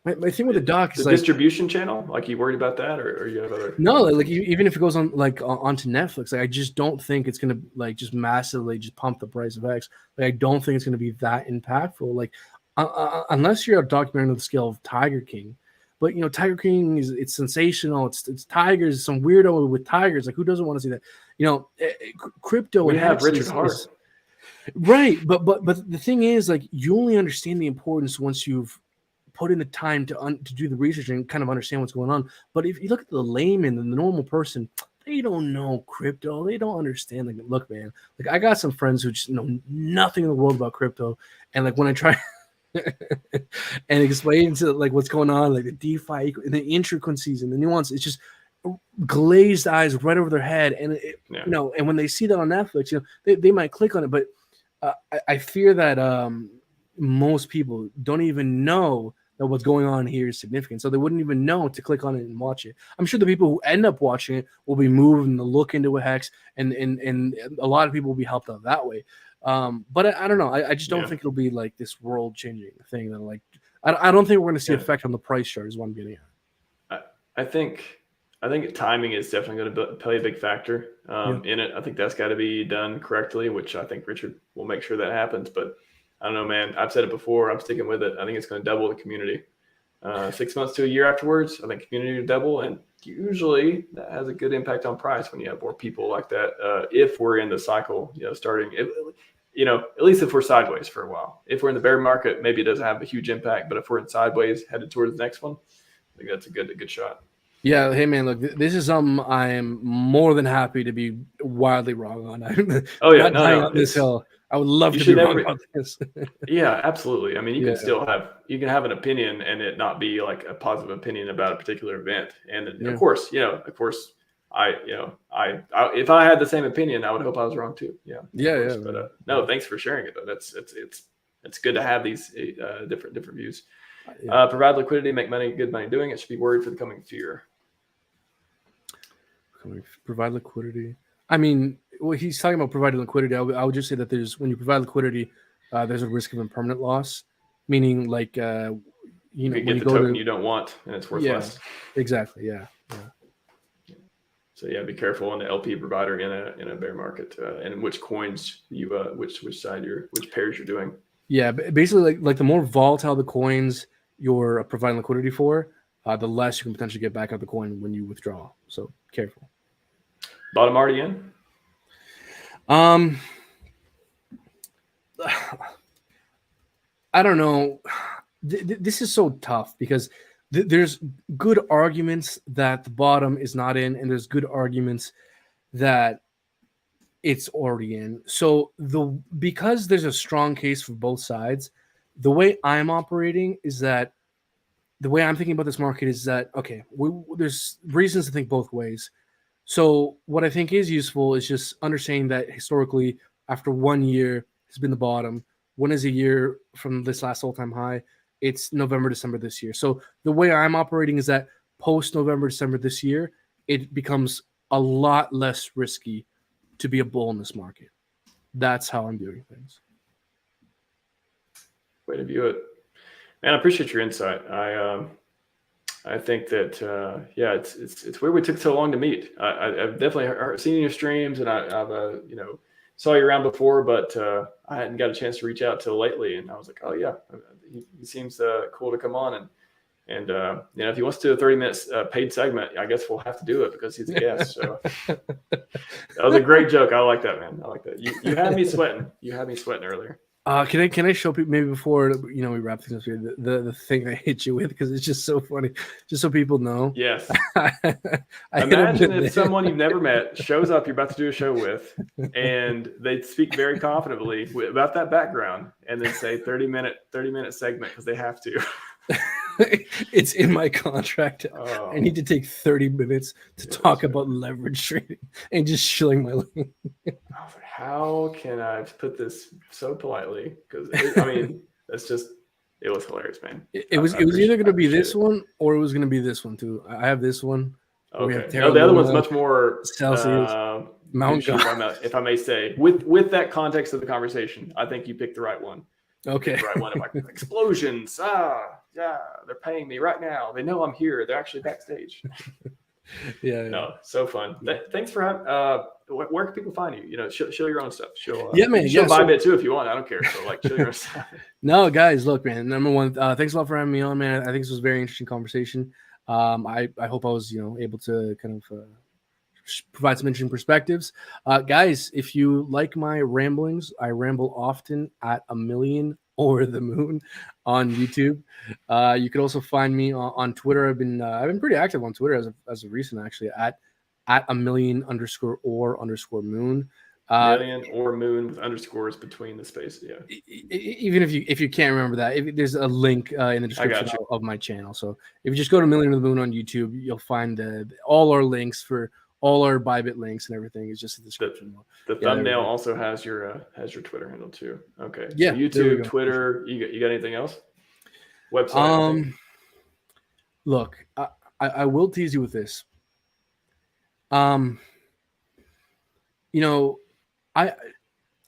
my thing with the doc is the distribution channel. Like, you worried about that, or you have other? No, like even if it goes on onto Netflix, like, I just don't think it's gonna like just massively just pump the price of X. Like, I don't think it's gonna be that impactful. Like, unless you're a documentary on the scale of Tiger King. But Tiger King it's sensational. It's tigers, some weirdo with tigers. Like, who doesn't want to see that? Crypto. We have Richard Hart. Right, but the thing is, like, you only understand the importance once you've put in the time to do the research and kind of understand what's going on. But if you look at the layman and the normal person, they don't know crypto. They don't understand. Like, look, man, like, I got some friends who just know nothing in the world about crypto, and like when I try and explain to like what's going on, like the DeFi and the intricacies and the nuance, it's just glazed eyes right over their head. And and when they see that on Netflix, they might click on it, but I fear that most people don't even know that what's going on here is significant, so they wouldn't even know to click on it and watch it. I'm sure the people who end up watching it will be moved and look into a Hex, and a lot of people will be helped out that way. But I don't know. I just don't think it'll be like this world changing thing that, like, I don't think we're going to see effect on the price chart is what I'm getting at. I think timing is definitely going to play a big factor in it. I think that's got to be done correctly, which I think Richard will make sure that happens. But I don't know, man. I've said it before. I'm sticking with it. I think it's going to double the community. 6 months to a year afterwards, I think community will double, and usually that has a good impact on price when you have more people like that. If we're in the cycle, starting, at least if we're sideways for a while. If we're in the bear market, maybe it doesn't have a huge impact, but if we're in sideways headed towards the next one, I think that's a good shot. Yeah, hey man, look, this is something I'm more than happy to be wildly wrong on. I'm Oh yeah, not dying on this hill. I would love to be wrong on this. Yeah, absolutely. I mean, you can still have an opinion and it not be like a positive opinion about a particular event. And of course, I if I had the same opinion, I would hope I was wrong too. Yeah. Yeah. But no, thanks for sharing it though. It's good to have these different views. Provide liquidity, make money, good money doing it. Should be worried for the coming fear. Provide liquidity. I mean, well, he's talking about providing liquidity. I would just say that when you provide liquidity, there's a risk of impermanent loss, meaning like you get the token you don't want and it's worth less. Exactly. Yeah. So be careful on the LP provider in a bear market and which coins which pairs you're doing. Yeah, basically like the more volatile the coins you're providing liquidity for, the less you can potentially get back out the coin when you withdraw. So careful. Bottom already in? I don't know. This is so tough because there's good arguments that the bottom is not in, and there's good arguments that it's already in. So because there's a strong case for both sides, the way I'm operating is that the way I'm thinking about this market is that, okay, there's reasons to think both ways. So what I think is useful is just understanding that historically, after 1 year has been the bottom. When is a year from this last all-time high? It's November, December this year. So the way I'm operating is that post-November, December this year, it becomes a lot less risky to be a bull in this market. That's how I'm viewing things. Way to view it. Man, I appreciate your insight. I think that it's weird we took so long to meet. I've definitely seen your streams, and I've saw you around before, but I hadn't got a chance to reach out till lately. And I was like, oh yeah, he seems cool to come on, and if he wants to do a 30 minutes paid segment, I guess we'll have to do it because he's a guest. So that was a great joke. I like that, man. I like that. You had me sweating. You had me sweating earlier. Can I show people maybe before we wrap things up here the thing I hit you with, because it's just so funny, just so people know. Yes. Imagine if someone you've never met shows up, you're about to do a show with, and they speak very confidently about that background, and then say 30 minute segment because they have to. It's in my contract. I need to take 30 minutes to talk about leverage trading and just shilling my link. How can I put this so politely? Because that's just, it was hilarious, man. It was either going to be this one or it was going to be this one too. I have this one. Okay. No, the other one's much more Celsius. Mount God. If I may say, with that context of the conversation, I think you picked the right one. Okay. The right one. I'm like, explosions. Yeah, they're paying me right now. They know I'm here. They're actually backstage. Yeah. No, so fun. Thanks for having. Where can people find you? Show your own stuff. Show man. Show Bybit too if you want. I don't care. So show your own stuff. No, guys, look, man. Number one, thanks a lot for having me on, man. I think this was a very interesting conversation. I hope I was able to kind of provide some interesting perspectives. Guys, if you like my ramblings, I ramble often at A Million or the Moon on YouTube. You could also find me on Twitter. I've been pretty active on Twitter as of recent, actually, at A Million _or _moon. Million or moon with underscores between the spaces. Yeah. Even if you can't remember that, there's a link in the description of my channel. So if you just go to Million or the Moon on YouTube, you'll find all our links for all our Bybit links and everything is just in the description. The thumbnail also has your Twitter handle too. Okay. Yeah. So YouTube, Twitter. You got anything else? Website. Look, I will tease you with this. I've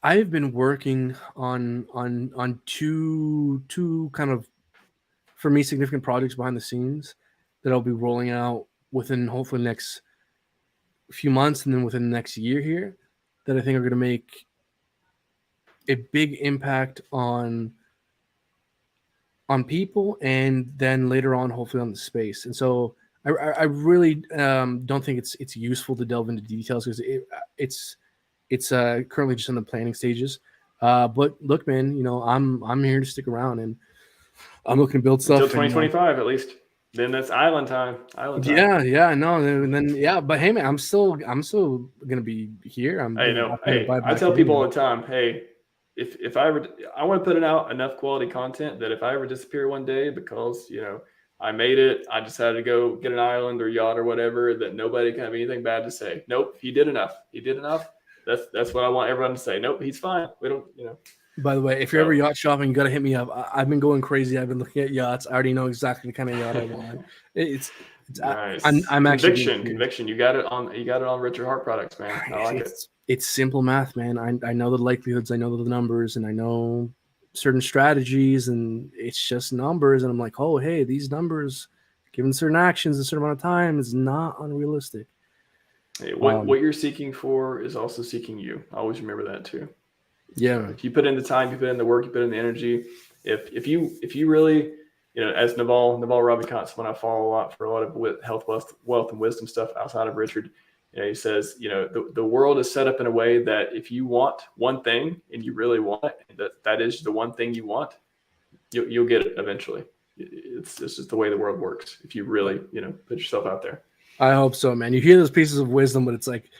been working on two kind of, for me, significant projects behind the scenes that I'll be rolling out within hopefully the next few months and then within the next year here, that I think are going to make a big impact on on people, and then later on, hopefully on the space. And so I really don't think it's useful to delve into details because it's currently just in the planning stages. But look, man, you know, I'm here to stick around, and I'm looking to build stuff until 2025 at least. Then that's island time. Yeah, I know. And then yeah, but hey, man, I'm still gonna be here. I tell people all the time, hey, if I want to put out enough quality content that if I ever disappear one day because, you know, I made it, I decided to go get an island or yacht or whatever, that nobody can have anything bad to say. Nope, he did enough. That's what I want everyone to say. Nope, he's fine. We don't, you know. By the way, if you're ever yacht shopping, you got to hit me up. I've been going crazy. I've been looking at yachts. I already know exactly the kind of yacht I want. It's nice. I'm actually conviction. You got it on Richard Hart products, man. I like it. It's simple math, man. I know the likelihoods, I know the numbers, and I know certain strategies, and it's just numbers. And I'm like, oh, hey, these numbers, given certain actions a certain amount of time, is not unrealistic. Hey, what you're seeking for is also seeking you. Always remember that too. Yeah. If you put in the time, you put in the work, you put in the energy. If you really, you know, as Naval Ravikant, someone I follow a lot for a lot of health, wealth, and wisdom stuff outside of Richard. You know, he says, you know, the world is set up in a way that if you want one thing and you really want it, and that is the one thing you want, you'll get it eventually. It's just the way the world works. If you really, you know, put yourself out there. I hope so, man. You hear those pieces of wisdom, but it's like,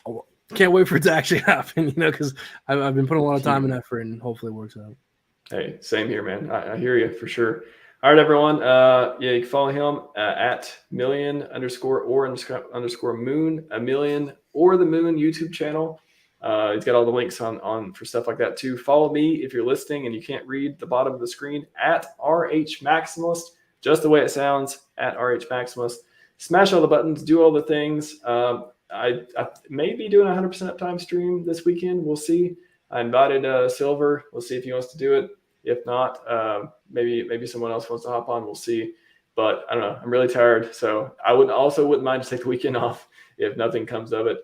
oh, can't wait for it to actually happen, you know, because I've been putting a lot of time and effort, and hopefully it works out. Hey, same here, man. I hear you for sure. All right, everyone. Yeah, you can follow him at @million_or_moon, a million or the moon YouTube channel. He's got all the links on for stuff like that too. Follow me if you're listening and you can't read the bottom of the screen at RHMaximalist, just the way it sounds, at RHMaximalist. Smash all the buttons, do all the things. I may be doing a 100% uptime stream this weekend. We'll see. I invited Silver. We'll see if he wants to do it. If not, maybe someone else wants to hop on. We'll see. But I don't know. I'm really tired, so I wouldn't mind to take the weekend off if nothing comes of it.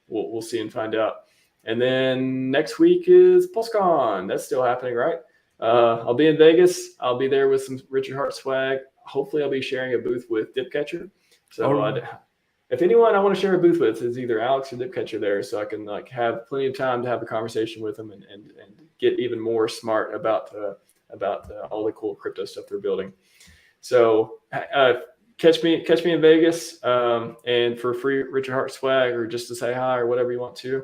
We'll see and find out. And then next week is PulseCon. That's still happening, right? I'll be in Vegas. I'll be there with some Richard Hart swag. Hopefully, I'll be sharing a booth with Dipcatcher. So if anyone I want to share a booth with is either Alex or Dipcatcher there, so I can like have plenty of time to have a conversation with them and get even more smart about all the cool crypto stuff they're building. So catch me in Vegas and for free Richard Hart swag or just to say hi or whatever you want to.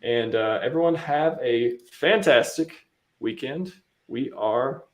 And everyone have a fantastic weekend. We are